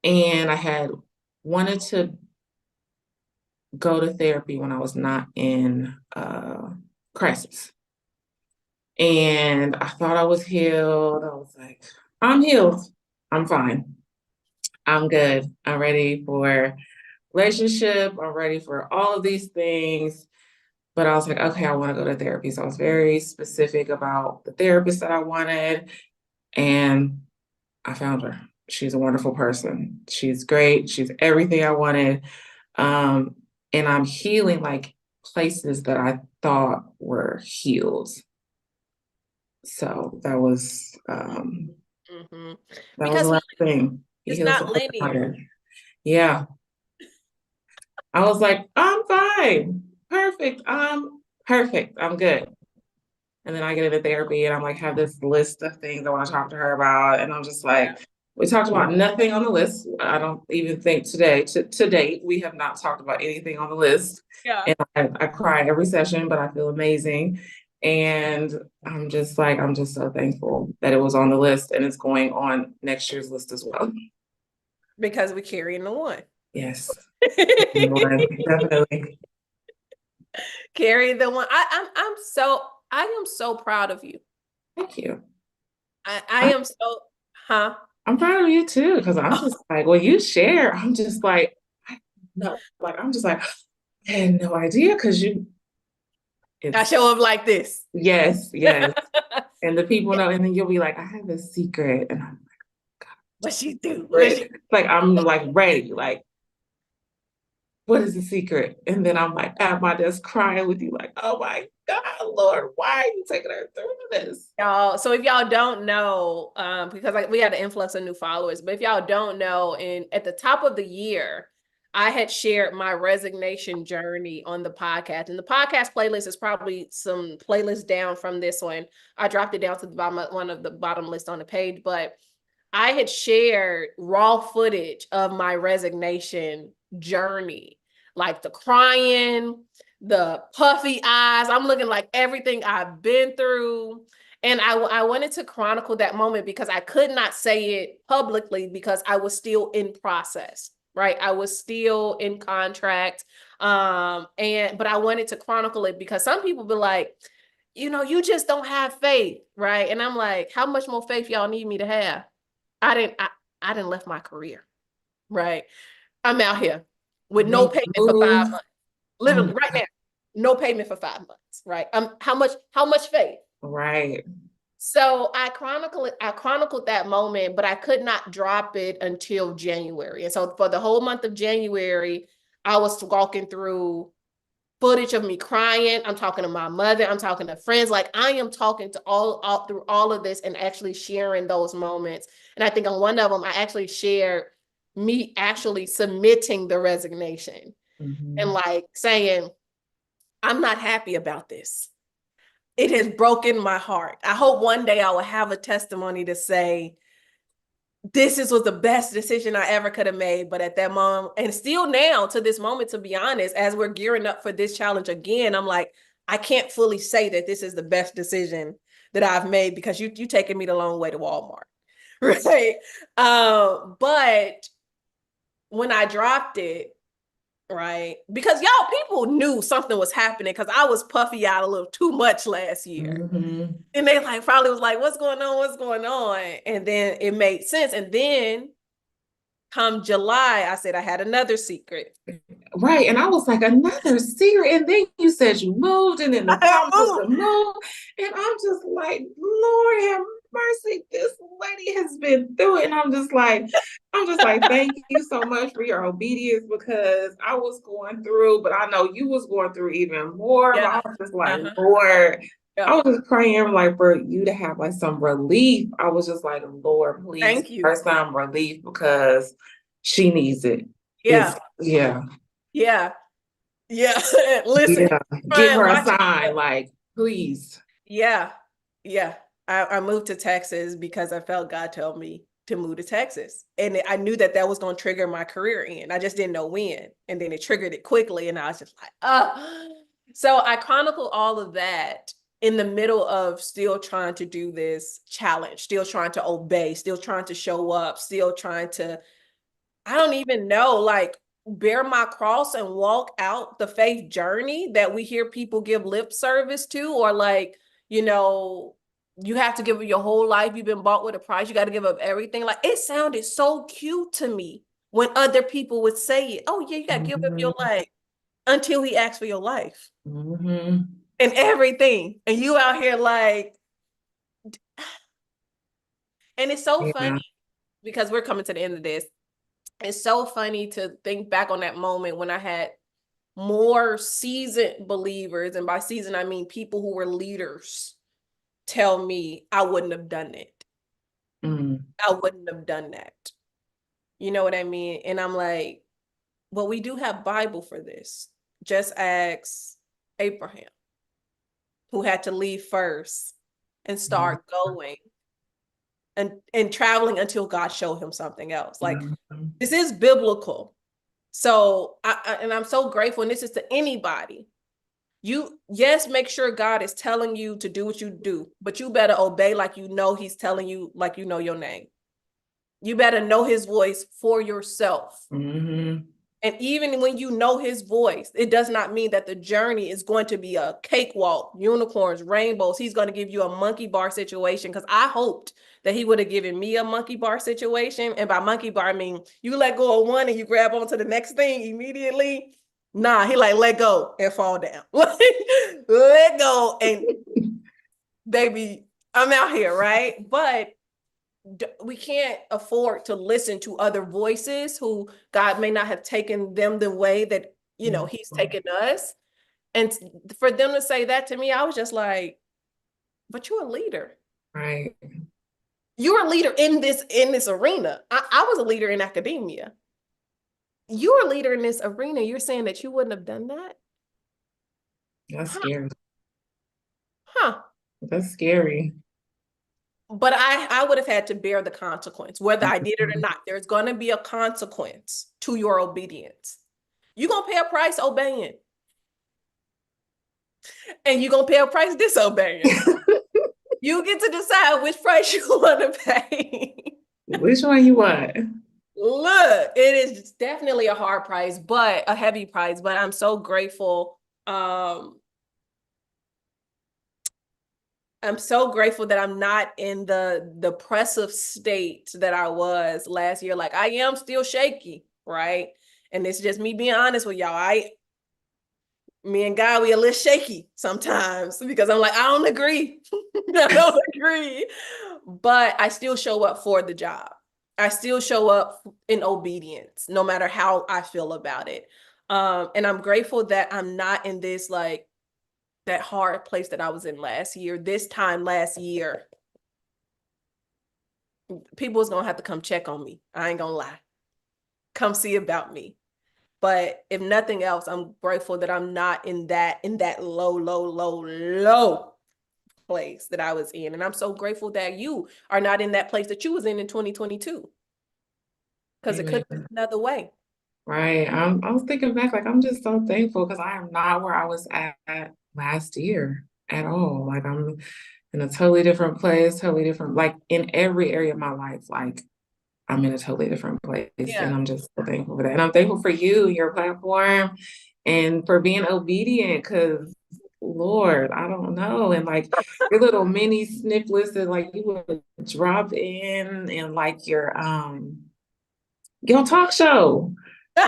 I had wanted to go to therapy when I was not in crisis. And I thought I was healed. I was like, I'm healed. I'm fine. I'm good. I'm ready for relationship. I'm ready for all of these things. But I was like, okay, I want to go to therapy. So I was very specific about the therapist that I wanted. And I found her. She's a wonderful person. She's great. She's everything I wanted. And I'm healing like places that I thought were healed. So that was Mm-hmm. that was Because the last thing. it's He was not linear. yeah. I was like, I'm fine. Perfect. I'm perfect. I'm good. And then I get into therapy and I'm like, have this list of things I want to talk to her about. And I'm just like, we talked about nothing on the list. I don't even think today, to date, we have not talked about anything on the list. Yeah. And I cry every session, but I feel amazing. And I'm just so thankful that it was on the list and it's going on next year's list as well. Because we're carrying the one. Yes. Definitely. Carry the one. I am so proud of you. Thank you. I am so, huh? I'm proud of you too, because I'm just like, when you share, I'm just like, I'm just like, I had no idea because I show up like this. Yes. And the people know, and then you'll be like, I have a secret. And I'm What she do? like, I'm like ready, like, what is the secret? And then I'm like at my desk crying with you, like, oh my God, Lord, why are you taking her through this? Y'all, so if y'all don't know, because we had an influx of new followers, but if y'all don't know, at the top of the year, I had shared my resignation journey on the podcast, and the podcast playlist is probably some playlists down from this one. I dropped it down to the bottom, one of the bottom list on the page, but I had shared raw footage of my resignation journey, like the crying, the puffy eyes. I'm looking like everything I've been through. And I wanted to chronicle that moment because I could not say it publicly because I was still in process, right? I was still in contract. But I wanted to chronicle it because some people be like, you just don't have faith, right? And I'm like, how much more faith y'all need me to have? I didn't left my career, right? I'm out here with no payment for 5 months. Literally right now, no payment for 5 months, right? How much faith? Right. So I chronicled that moment, but I could not drop it until January. And so for the whole month of January, I was walking through footage of me crying. I'm talking to my mother. I'm talking to friends. Like I am talking to all through all of this and actually sharing those moments. And I think on one of them, I actually shared me actually submitting the resignation and like saying, I'm not happy about this. It has broken my heart. I hope one day I will have a testimony to say, was the best decision I ever could have made. But at that moment, and still now to this moment, to be honest, as we're gearing up for this challenge again, I'm like, I can't fully say that this is the best decision that I've made because you taking me the long way to Walmart. Right. But when I dropped it, right, because y'all people knew something was happening because I was puffy out a little too much last year. Mm-hmm. And they like probably was like, what's going on? What's going on? And then it made sense. And then come July, I said I had another secret. Right. And I was like, another secret. And then you said you moved and then the I promise of moved. the move. And I'm just like, Lord have mercy. This lady has been through it. And I'm just like, thank you so much for your obedience because I was going through, but I know you was going through even more. But Yeah. I was just like, Uh-huh. Lord, I Yeah. was just praying like for you to have like some relief. I was just like, Lord, please, Thank you. first time relief because she needs it. It's Yeah. yeah. Yeah. Yeah. Listen, Yeah, give trying her a watch. sign, like, please. Yeah. Yeah. I moved to Texas because I felt God told me to move to Texas. And I knew that that was going to trigger my career in. I just didn't know when. And then it triggered it quickly. And I was just like, oh. So I chronicle all of that in the middle of still trying to do this challenge, still trying to obey, still trying to show up, still trying to, I don't even know, like bear my cross and walk out the faith journey that we hear people give lip service to, or like, you know, you have to give up your whole life. You've been bought with a price. You got to give up everything. Like it sounded so cute to me when other people would say it. Oh, yeah, you got to give up your Mhm, life until he asks for your life mhm. and everything. And you out here like, and it's so funny Yeah. because we're coming to the end of this. It's so funny to think back on that moment when I had more seasoned believers, and by seasoned, I mean people who were leaders, tell me I wouldn't have done it. Mm. I wouldn't have done that. You know what I mean? And I'm like, well, we do have Bible for this. Just ask Abraham, who had to leave first and Mhm. start going and traveling until God showed him something else. Like Mhm. this is biblical. So and I'm so grateful, and this is to anybody. You, yes, make sure God is telling you to do what you do, but you better obey like you know he's telling you, like you know your name. You better know his voice for yourself. Mhm. And even when you know his voice, it does not mean that the journey is going to be a cakewalk, unicorns, rainbows. He's going to give you a monkey bar situation because I hoped that he would have given me a monkey bar situation. And by monkey bar, I mean you let go of one and you grab onto the next thing immediately. Nah, he like let go and fall down. Like let go and baby, I'm out here, right? But we can't afford to listen to other voices who God may not have taken them the way that, you know, he's taken us. And for them to say that to me, I was just like, but you're a leader. Right. You're a leader in this arena. I was a leader in academia. You're a leader in this arena. You're saying that you wouldn't have done that? That's Huh. scary. Huh. That's scary. But I would have had to bear the consequence, whether I did it or Mhm. not. There's going to be a consequence to your obedience. You're going to pay a price obeying, and you're going to pay a price disobeying. You get to decide which price you want to pay. Which one you want? Look, it is definitely a hard price, but a heavy price. But I'm so grateful. I'm so grateful that I'm not in the depressive state that I was last year. Like I am still shaky, right? And it's just me being honest with y'all. Me and God, we a little shaky sometimes because I'm like, I don't agree. I don't agree. But I still show up for the job. I still show up in obedience, no matter how I feel about it. And I'm grateful that I'm not in this like that hard place that I was in last year. This time last year, people was gonna have to come check on me. I ain't gonna lie. Come see about me. But if nothing else, I'm grateful that I'm not in that low place that I was in. And I'm so grateful that you are not in that place that you was in 2022. Because it could have Amen. been another way. Right. I was thinking back, like I'm just so thankful because I am not where I was at last year at all. Like I'm in a totally different place, totally different, like in every area of my life, like I'm in a totally different place. And Yeah. I'm just so thankful for that. And I'm thankful for you, your platform, and for being obedient because Lord, I don't know. And like your little mini snippets that like you would drop in and like your talk show.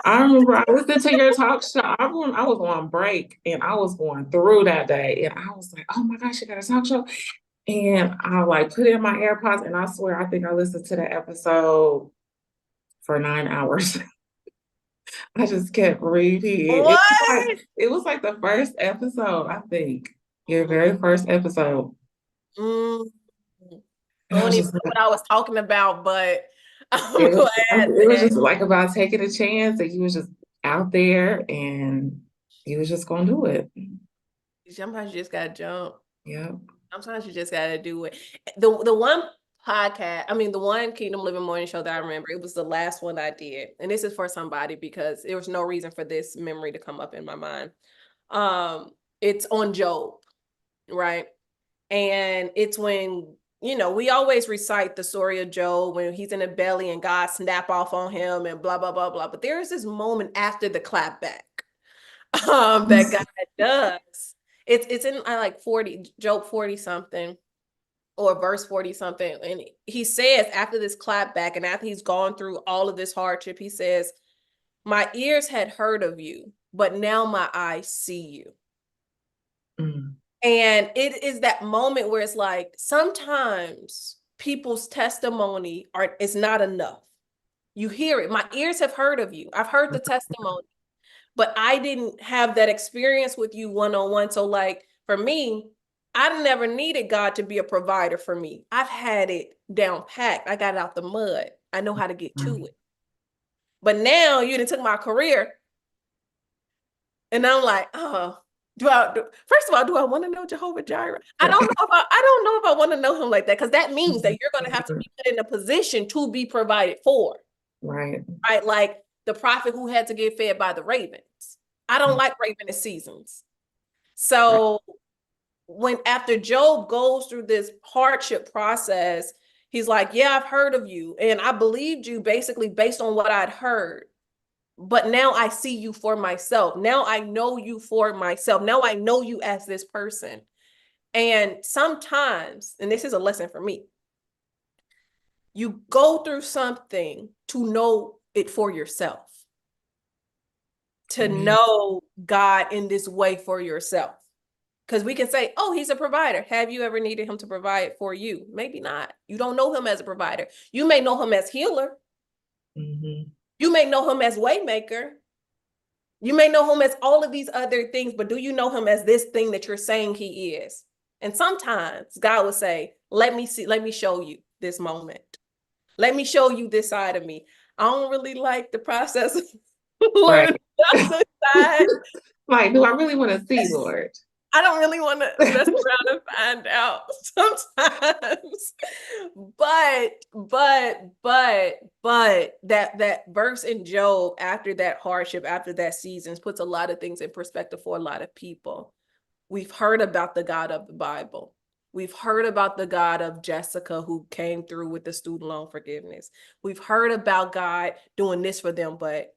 I remember I listened to your talk show. I remember I was on break and I was going through that day. And I was like, oh my gosh, you got a talk show. And I like put in my AirPods and I swear I think I listened to that episode for 9 hours. I just kept reading. What? It was like the first episode, I think. Your very first episode. Mm, I And I don't was even just know like, what I was talking about, but I'm it was, glad it was that just like about taking a chance that you was just out there and you was just gonna do it. sometimes you just gotta jump. Yeah. Sometimes you just gotta do it. The one podcast, I mean, the one Kingdom Living Morning Show that I remember, it was the last one I did. And this is for somebody because there was no reason for this memory to come up in my mind. It's on Job, right? And it's when, we always recite the story of Job when he's in the belly and God snap off on him and blah, blah, blah, blah. But there is this moment after the clapback that God does. It's in I like 40, Job 40 something or verse 40 something. And he says after this clapback and after he's gone through all of this hardship, he says, my ears had heard of you, but now my eyes see you. Mm. And it is that moment where it's like sometimes people's testimony is not enough. You hear it. My ears have heard of you. I've heard the testimony, but I didn't have that experience with you one-on-one. So like for me, I never needed God to be a provider for me. I've had it down packed. I got it out the mud. I know how to get to it. But now you done took my career and I'm like, oh, first of all, do I want to know Jehovah Jireh? I don't know if I want to know him like that, because that means that you're going to have to be put in a position to be provided for. Right. Right? Like the prophet who had to get fed by the ravens. I don't like ravenous seasons. So when after Job goes through this hardship process, he's like, yeah, I've heard of you. And I believed you basically based on what I'd heard. But now I see you for myself. Now I know you for myself. Now I know you as this person. And sometimes, and this is a lesson for me, you go through something to know it for yourself, to Amen. know God in this way for yourself. Because we can say, oh, he's a provider. Have you ever needed him to provide for you? Maybe not. You don't know him as a provider. You may know him as healer. Mm-hmm. You may know him as waymaker. You may know him as all of these other things, but do you know him as this thing that you're saying he is? And sometimes God will say, let me show you this moment. Let me show you this side of me. I don't really like the process of Right. learning the other side. Like, do I really want to see, Lord? I don't really want to mess around and find out sometimes. But that verse in Job after that hardship, after that seasons, puts a lot of things in perspective for a lot of people. We've heard about the God of the Bible. We've heard about the God of Jessica who came through with the student loan forgiveness. We've heard about God doing this for them, but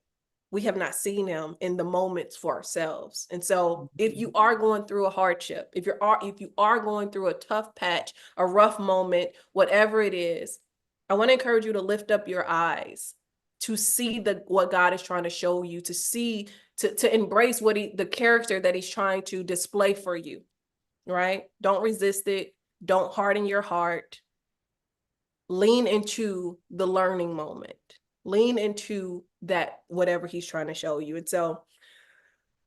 we have not seen him in the moments for ourselves. And so if you are going through a hardship, if you are going through a tough patch, a rough moment, whatever it is, I want to encourage you to lift up your eyes to see what God is trying to show you, to see, to embrace the character that he's trying to display for you, right? Don't resist it. Don't harden your heart. Lean into the learning moment. Lean into that, whatever he's trying to show you. And so,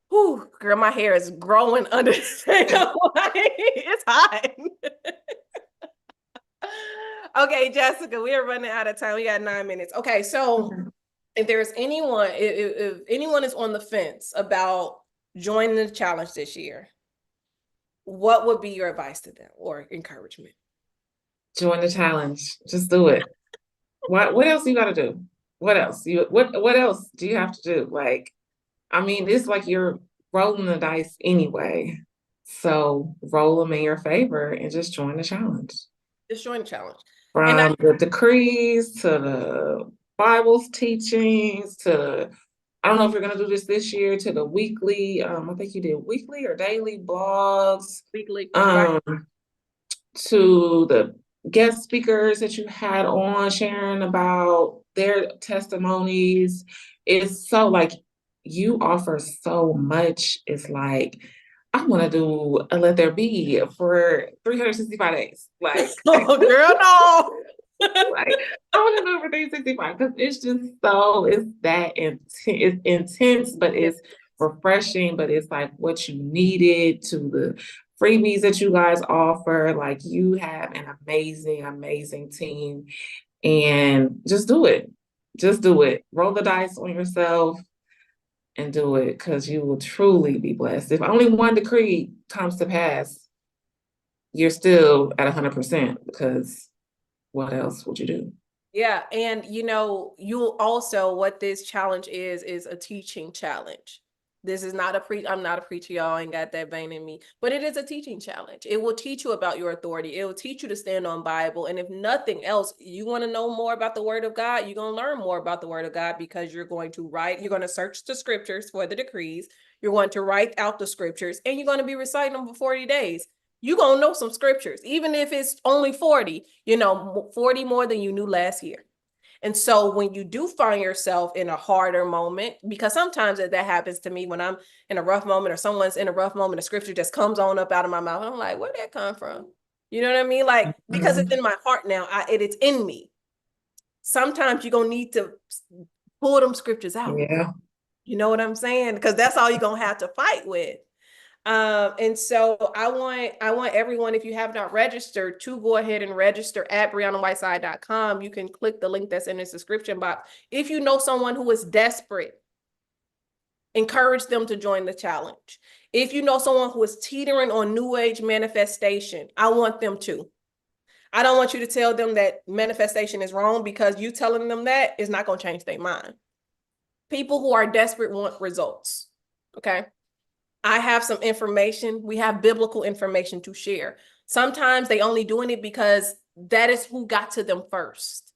whew, girl, my hair is growing under it's hot. Okay, Jessica, we are running out of time. We got 9 minutes. Okay, so if there's anyone, if anyone is on the fence about joining the challenge this year, what would be your advice to them or encouragement? Join the challenge. Just do it. What else you gotta do? What else? What else do you have to do? Like, I mean, it's like you're rolling the dice anyway. So roll them in your favor and just join the challenge. Just join the challenge. And From the decrees to the Bible's teachings to I don't know if you're gonna do this year to the weekly. I think you did weekly or daily blogs. weekly, right? Um, to the guest speakers that you had on sharing about their testimonies. It's so like you offer so much. It's like I want to do a Let There Be for 365 days. Like, Oh, girl, no. like I want to do it for 365 because it's just so it's that intense. It's intense, but Yeah. it's refreshing. But it's like what you needed to the freebies that you guys offer. Like you have an amazing, amazing team, and just do it. Just do it. Roll the dice on yourself and do it because you will truly be blessed. If only one decree comes to pass, you're still at 100% because what else would you do? Yeah, and you'll also what this challenge is a teaching challenge. This is not I'm not a preacher, y'all ain't got that vein in me, but it is a teaching challenge. It will teach you about your authority. It will teach you to stand on Bible. And if nothing else, you want to know more about the word of God, you're going to learn more about the word of God because you're going to you're going to search the scriptures for the decrees. You're going to write out the scriptures and you're going to be reciting them for 40 days. You're going to know some scriptures, even if it's only 40, 40 more than you knew last year. And so when you do find yourself in a harder moment, because sometimes that happens to me when I'm in a rough moment or someone's in a rough moment, a scripture just comes on up out of my mouth. I'm like, where'd that come from? You know what I mean? Like, because it's Mhm. in my heart now, it's in me. Sometimes you're going to need to pull them scriptures out. Yeah. You know what I'm saying? Because that's all you're going to have to fight with. And so I want everyone, if you have not registered, to go ahead and register at BriannaWhiteside.com. You can click the link that's in this description box. If you know someone who is desperate, encourage them to join the challenge. If you know someone who is teetering on New Age manifestation, I want them to. I don't want you to tell them that manifestation is wrong because you telling them that is not going to change their mind. People who are desperate want results. Okay. I have some information. We have biblical information to share. Sometimes they only doing it because that is who got to them first,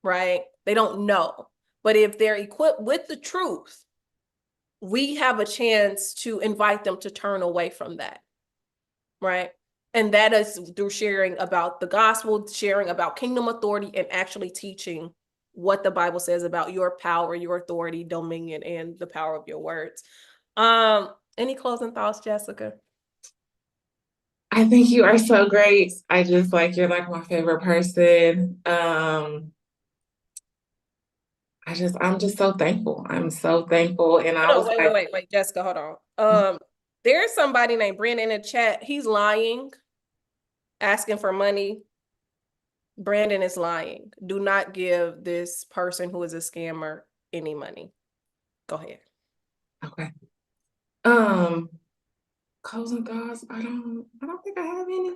right? They don't know. But if they're equipped with the truth, we have a chance to invite them to turn away from that, right? And that is through sharing about the gospel, sharing about kingdom authority, and actually teaching what the Bible says about your power, your authority, dominion, and the power of your words. Any closing thoughts, Jessica? I think you are so great. I just like you're like my favorite person. I'm just so thankful. I'm so thankful. And I No, was like, wait, Jessica, hold on. There's somebody named Brandon in the chat. He's lying, asking for money. Brandon is lying. Do not give this person who is a scammer any money. Go ahead. okay. Um, closing thoughts. I don't think I have any.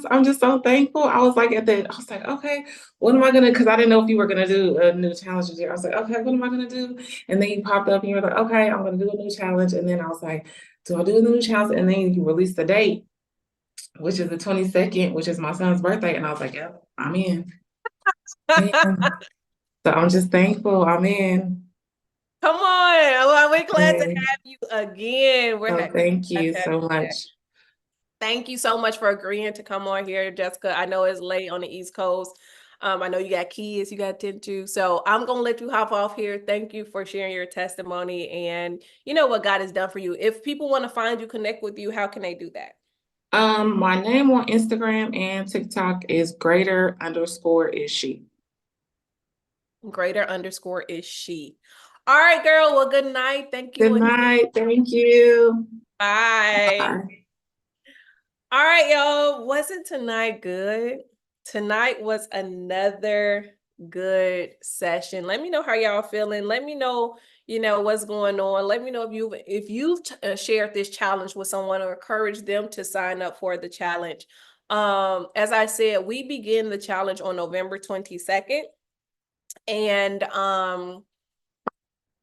I'm just so thankful. I was like, okay, what am I gonna, because I didn't know if you were gonna do a new challenge this year. I was like, okay, what am I gonna do? And then you popped up and you were like, okay, I'm gonna do a new challenge. And then I was like, do I do a new challenge? And then you released the date, which is the 22nd, which is my son's birthday. And I was like, yep, I'm in. Man. So I'm just thankful. I'm in. Come on. Well, we're glad to Okay. have you again. We're So thank glad you to have so you back. much. Thank you so much for agreeing to come on here, Jessica. I know it's late on the East Coast. I know you got kids you got to tend to. So I'm going to let you hop off here. Thank you for sharing your testimony and what God has done for you. If people want to find you, connect with you, how can they do that? My name on Instagram and TikTok is greater_is_she. Greater_is_she. All right, girl. Well, good night. Thank Good you again. night. Thank you. Bye. Bye. All right, y'all. Wasn't tonight good? Tonight was another good session. Let me know how y'all feeling. Let me know, what's going on. Let me know if you've shared this challenge with someone or encourage them to sign up for the challenge. As I said, we begin the challenge on November 22nd. And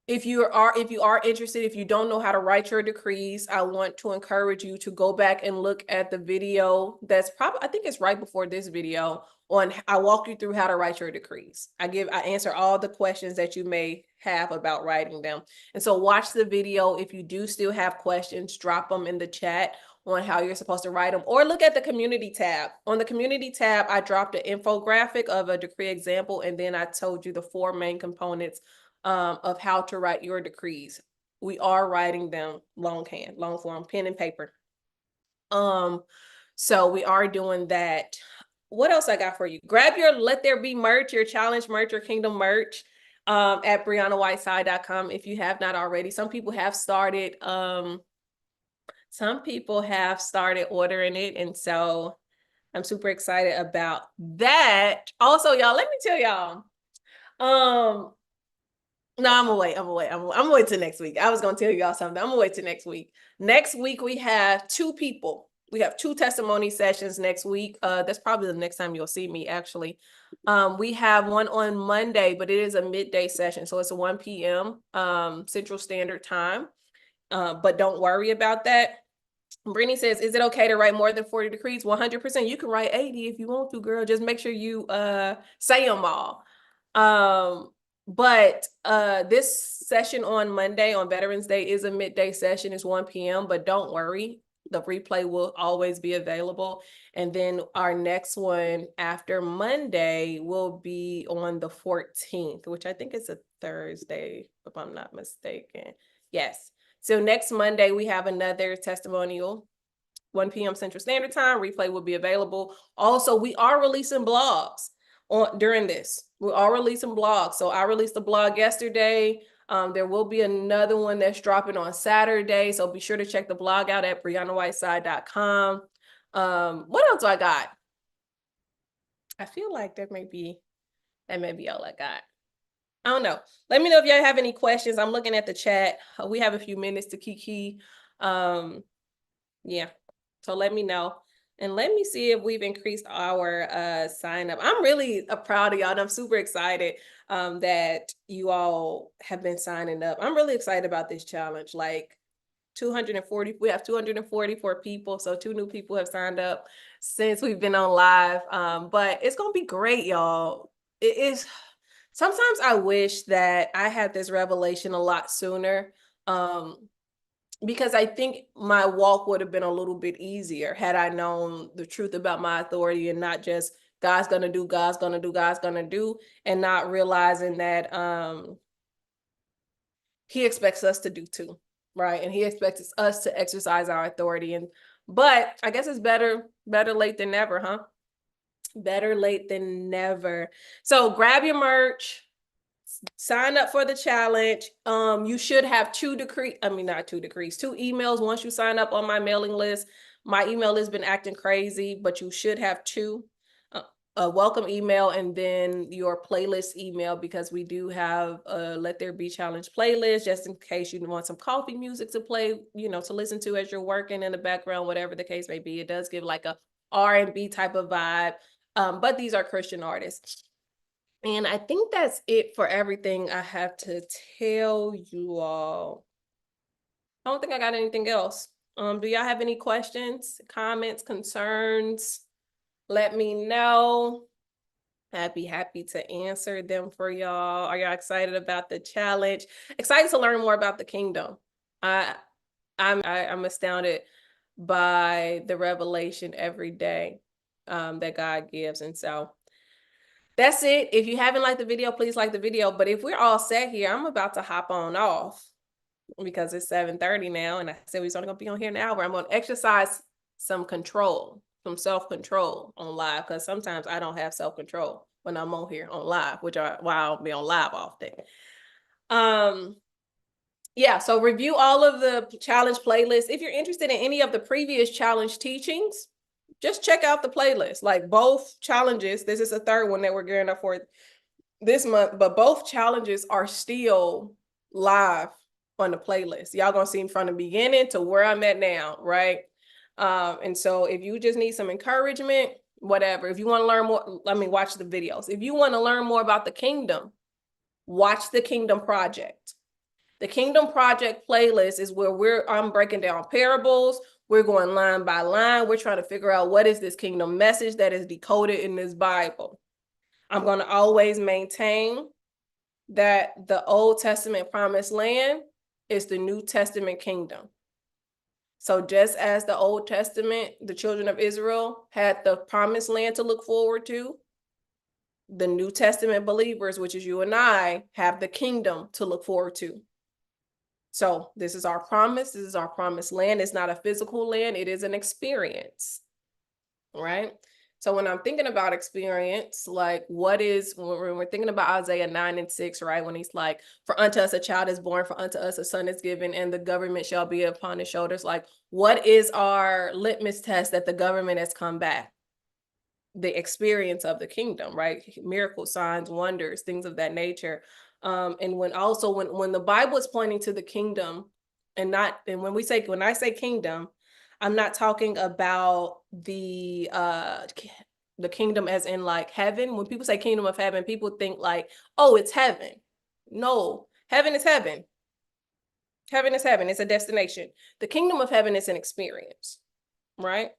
if you are interested, if you don't know how to write your decrees, I want to encourage you to go back and look at the video that's probably, I think it's right before this video, on I walk you through how to write your decrees. I answer all the questions that you may have about writing them. And so watch the video. If you do still have questions, drop them in the chat on how you're supposed to write them, or look at the community tab. On the community tab, I dropped an infographic of a decree example, and then I told you the 4 main components of how to write your decrees. We are writing them longhand, long form, pen and paper. So we are doing that. What else I got for you? Grab your Let There Be merch, your challenge merch, your kingdom merch at BriannaWhiteside.com if you have not already. Some people have started ordering it, and so I'm super excited about that. Also, y'all, let me tell y'all. No, I'm gonna wait till next week. I was gonna tell y'all something. I'm gonna wait till next week. Next week we have 2 people. We have 2 testimony sessions next week. That's probably the next time you'll see me, actually. We have one on Monday, but it is a midday session, so it's a 1 p.m. Central Standard Time. But don't worry about that. Brittany says, is it okay to write more than 40 decrees? 100%. You can write 80 if you want to, girl. Just make sure you say them all. But this session on Monday, on Veterans Day, is a midday session. It's 1 p.m. But don't worry, the replay will always be available. And then our next one after Monday will be on the 14th, which I think is a Thursday, if I'm not mistaken. Yes. So next Monday, we have another testimonial, 1 p.m. Central Standard Time. Replay will be available. Also, we are releasing blogs during this. We are releasing blogs. So I released a blog yesterday. There will be another one that's dropping on Saturday. So be sure to check the blog out at BriannaWhiteside.com. What else do I got? I feel like that may be all I got. I don't know. Let me know if y'all have any questions. I'm looking at the chat. We have a few minutes to kiki. Yeah. So let me know. And let me see if we've increased our sign up. I'm really proud of y'all, and I'm super excited that you all have been signing up. I'm really excited about this challenge. Like 240, we have 244 people. So 2 new people have signed up since we've been on live. But it's gonna be great, y'all. It is. Sometimes I wish that I had this revelation a lot sooner. Because I think my walk would have been a little bit easier had I known the truth about my authority, and not just God's gonna do, God's gonna do, God's gonna do, and not realizing that He expects us to do too, right? And He expects us to exercise our authority. But I guess it's better late than never, huh? Better late than never. So grab your merch. Sign up for the challenge. You should have 2 emails once you sign up on my mailing list. My email has been acting crazy, but you should have 2. A welcome email and then your playlist email, because we do have a Let There Be Challenge playlist, just in case you want some coffee music to play, to listen to as you're working in the background, whatever the case may be. It does give like a R&B type of vibe, but these are Christian artists. And I think that's it for everything I have to tell you all. I don't think I got anything else. Do y'all have any questions, comments, concerns? Let me know. I'd be happy to answer them for y'all. Are y'all excited about the challenge? Excited to learn more about the kingdom. I'm astounded by the revelation every day that God gives. And so that's it. If you haven't liked the video, please like the video. But if we're all set here, I'm about to hop on off because it's 7:30 now. And I said we was only going to be on here an hour. I'm going to exercise some control, some self-control on live, because sometimes I don't have self-control when I'm on here on live, why I'll be on live often. Yeah, so review all of the challenge playlists. If you're interested in any of the previous challenge teachings, just check out the playlist. Like both challenges, this is the 3rd one that we're gearing up for this month, but both challenges are still live on the playlist. Y'all gonna see from the beginning to where I'm at now, right? And so if you just need some encouragement, whatever. If you want to learn more, let me watch the videos. If you want to learn more about the kingdom, watch the Kingdom Project. The Kingdom Project playlist is where I'm breaking down parables. We're going line by line. We're trying to figure out what is this kingdom message that is decoded in this Bible. I'm going to always maintain that the Old Testament promised land is the New Testament kingdom. So just as the Old Testament, the children of Israel had the promised land to look forward to, the New Testament believers, which is you and I, have the kingdom to look forward to. So this is our promise. This is our promised land. It's not a physical land. It is an experience, right? So when I'm thinking about experience, like when we're thinking about Isaiah 9:6, right? When he's like, for unto us a child is born, for unto us a son is given, and the government shall be upon his shoulders. Like, what is our litmus test that the government has come back? The experience of the kingdom, right? Miracles, signs, wonders, things of that nature. And when the Bible is pointing to the kingdom, and when I say kingdom, I'm not talking about the kingdom as in like heaven. When people say kingdom of heaven, people think like, oh, it's heaven. No, heaven is heaven. Heaven is heaven. It's a destination. The kingdom of heaven is an experience, right?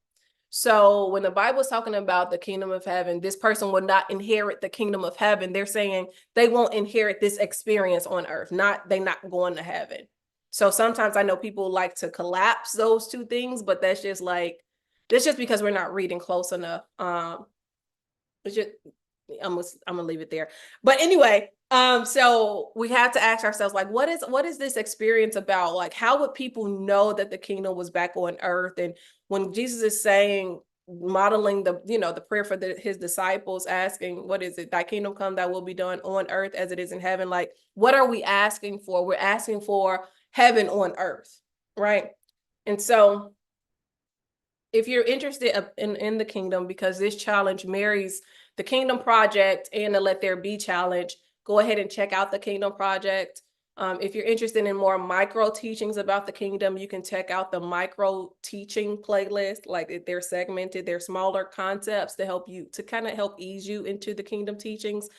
So when the Bible is talking about the kingdom of heaven, this person will not inherit the kingdom of heaven. They're saying they won't inherit this experience on earth. They're not going to heaven. So sometimes I know people like to collapse those two things, but that's just because we're not reading close enough. It's just, I'm gonna leave it there. But anyway, so we have to ask ourselves, like, what is this experience about? Like, how would people know that the kingdom was back on earth? And when Jesus is saying, modeling the prayer for his disciples, asking, what is it? Thy kingdom come, thy will be done on earth as it is in heaven. Like, what are we asking for? We're asking for heaven on earth, right? And so if you're interested in the kingdom, because this challenge marries the Kingdom Project and the Let There Be challenge, go ahead and check out the Kingdom Project. If you're interested in more micro teachings about the kingdom, you can check out the micro teaching playlist. Like, they're segmented, they're smaller concepts to kind of help ease you into the kingdom teachings.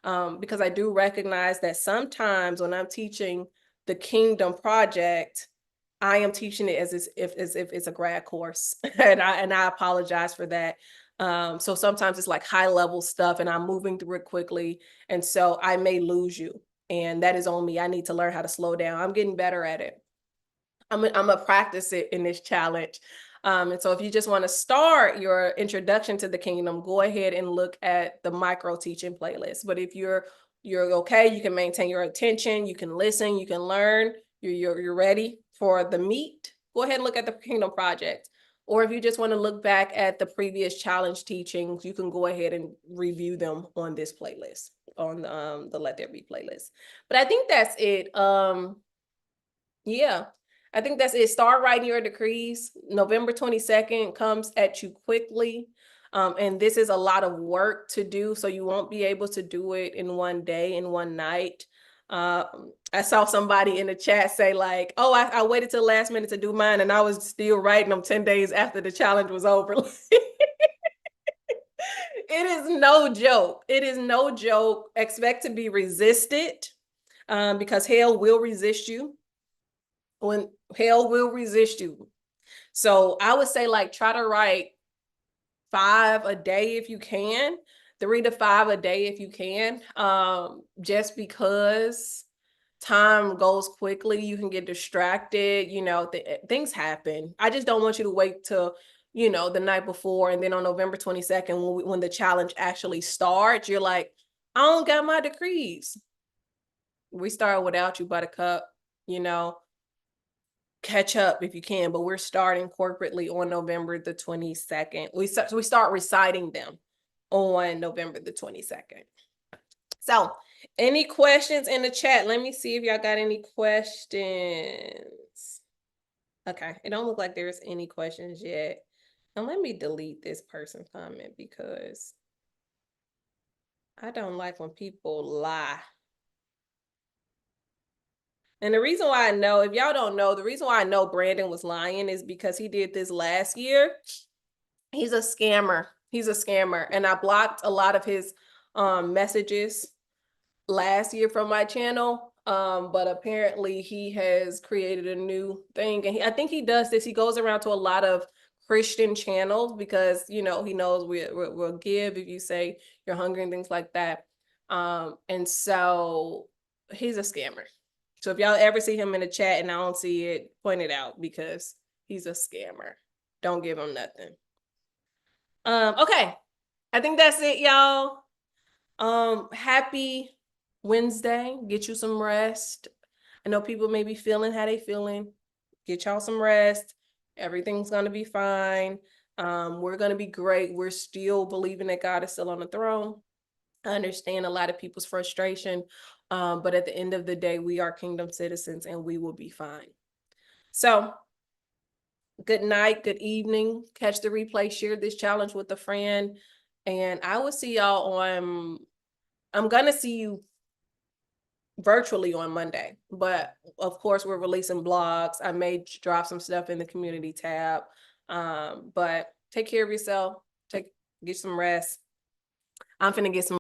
Because I do recognize that sometimes when I'm teaching the Kingdom Project, I am teaching it as if it's a grad course, and I apologize for that. So sometimes it's like high level stuff, and I'm moving through it quickly, and so I may lose you, and that is on me. I need to learn how to slow down. I'm getting better at it. I'm gonna practice it in this challenge. And so if you just want to start your introduction to the kingdom, go ahead and look at the micro teaching playlist. But if you're okay, you can maintain your attention, you can listen, you can learn, you're ready for the meat, go ahead and look at the Kingdom Project. Or if you just want to look back at the previous challenge teachings, you can go ahead and review them on this playlist, on the Let There Be playlist. But I think that's it. Yeah, I think that's it. Start writing your decrees. November 22nd comes at you quickly. And this is a lot of work to do, so you won't be able to do it in one day, in one night. I saw somebody in the chat say like, oh, I waited till the last minute to do mine, and I was still writing them 10 days after the challenge was over. It is no joke. It is no joke. Expect to be resisted, because hell will resist you. When hell will resist you. So I would say, like, try to write 5 a day if you can, 3 to 5 a day if you can. Just because time goes quickly, you can get distracted, things happen. I just don't want you to wait till, the night before, and then on November 22nd, when the challenge actually starts, you're like, I don't got my decrees. We started without you, Buttercup, catch up if you can, but we're starting corporately on November the 22nd. We start reciting them on November the 22nd. So any questions in the chat? Let me see if y'all got any questions. Okay, it don't look like there's any questions yet. And let me delete this person comment, because I don't like when people lie. And the reason why I know, if y'all don't know, the reason why I know Brandon was lying is because he did this last year. He's a scammer. He's a scammer. And I blocked a lot of his messages last year from my channel. But apparently he has created a new thing. And I think he does this. He goes around to a lot of Christian channels because, you know, he knows we'll give if you say you're hungry and things like that. And so he's a scammer. So if y'all ever see him in the chat and I don't see it, point it out because he's a scammer. Don't give him nothing. Okay. I think that's it, y'all. Happy Wednesday. Get you some rest. I know people may be feeling how they feeling. Get y'all some rest. Everything's gonna be fine. We're gonna be great. We're still believing that God is still on the throne. I understand a lot of people's frustration, but at the end of the day, we are kingdom citizens and we will be fine. So, good night, good evening. Catch the replay, share this challenge with a friend, and I will see y'all on, I'm gonna see you virtually on Monday, but of course we're releasing blogs. I may drop some stuff in the community tab. But take care of yourself. Get some rest. I'm finna get some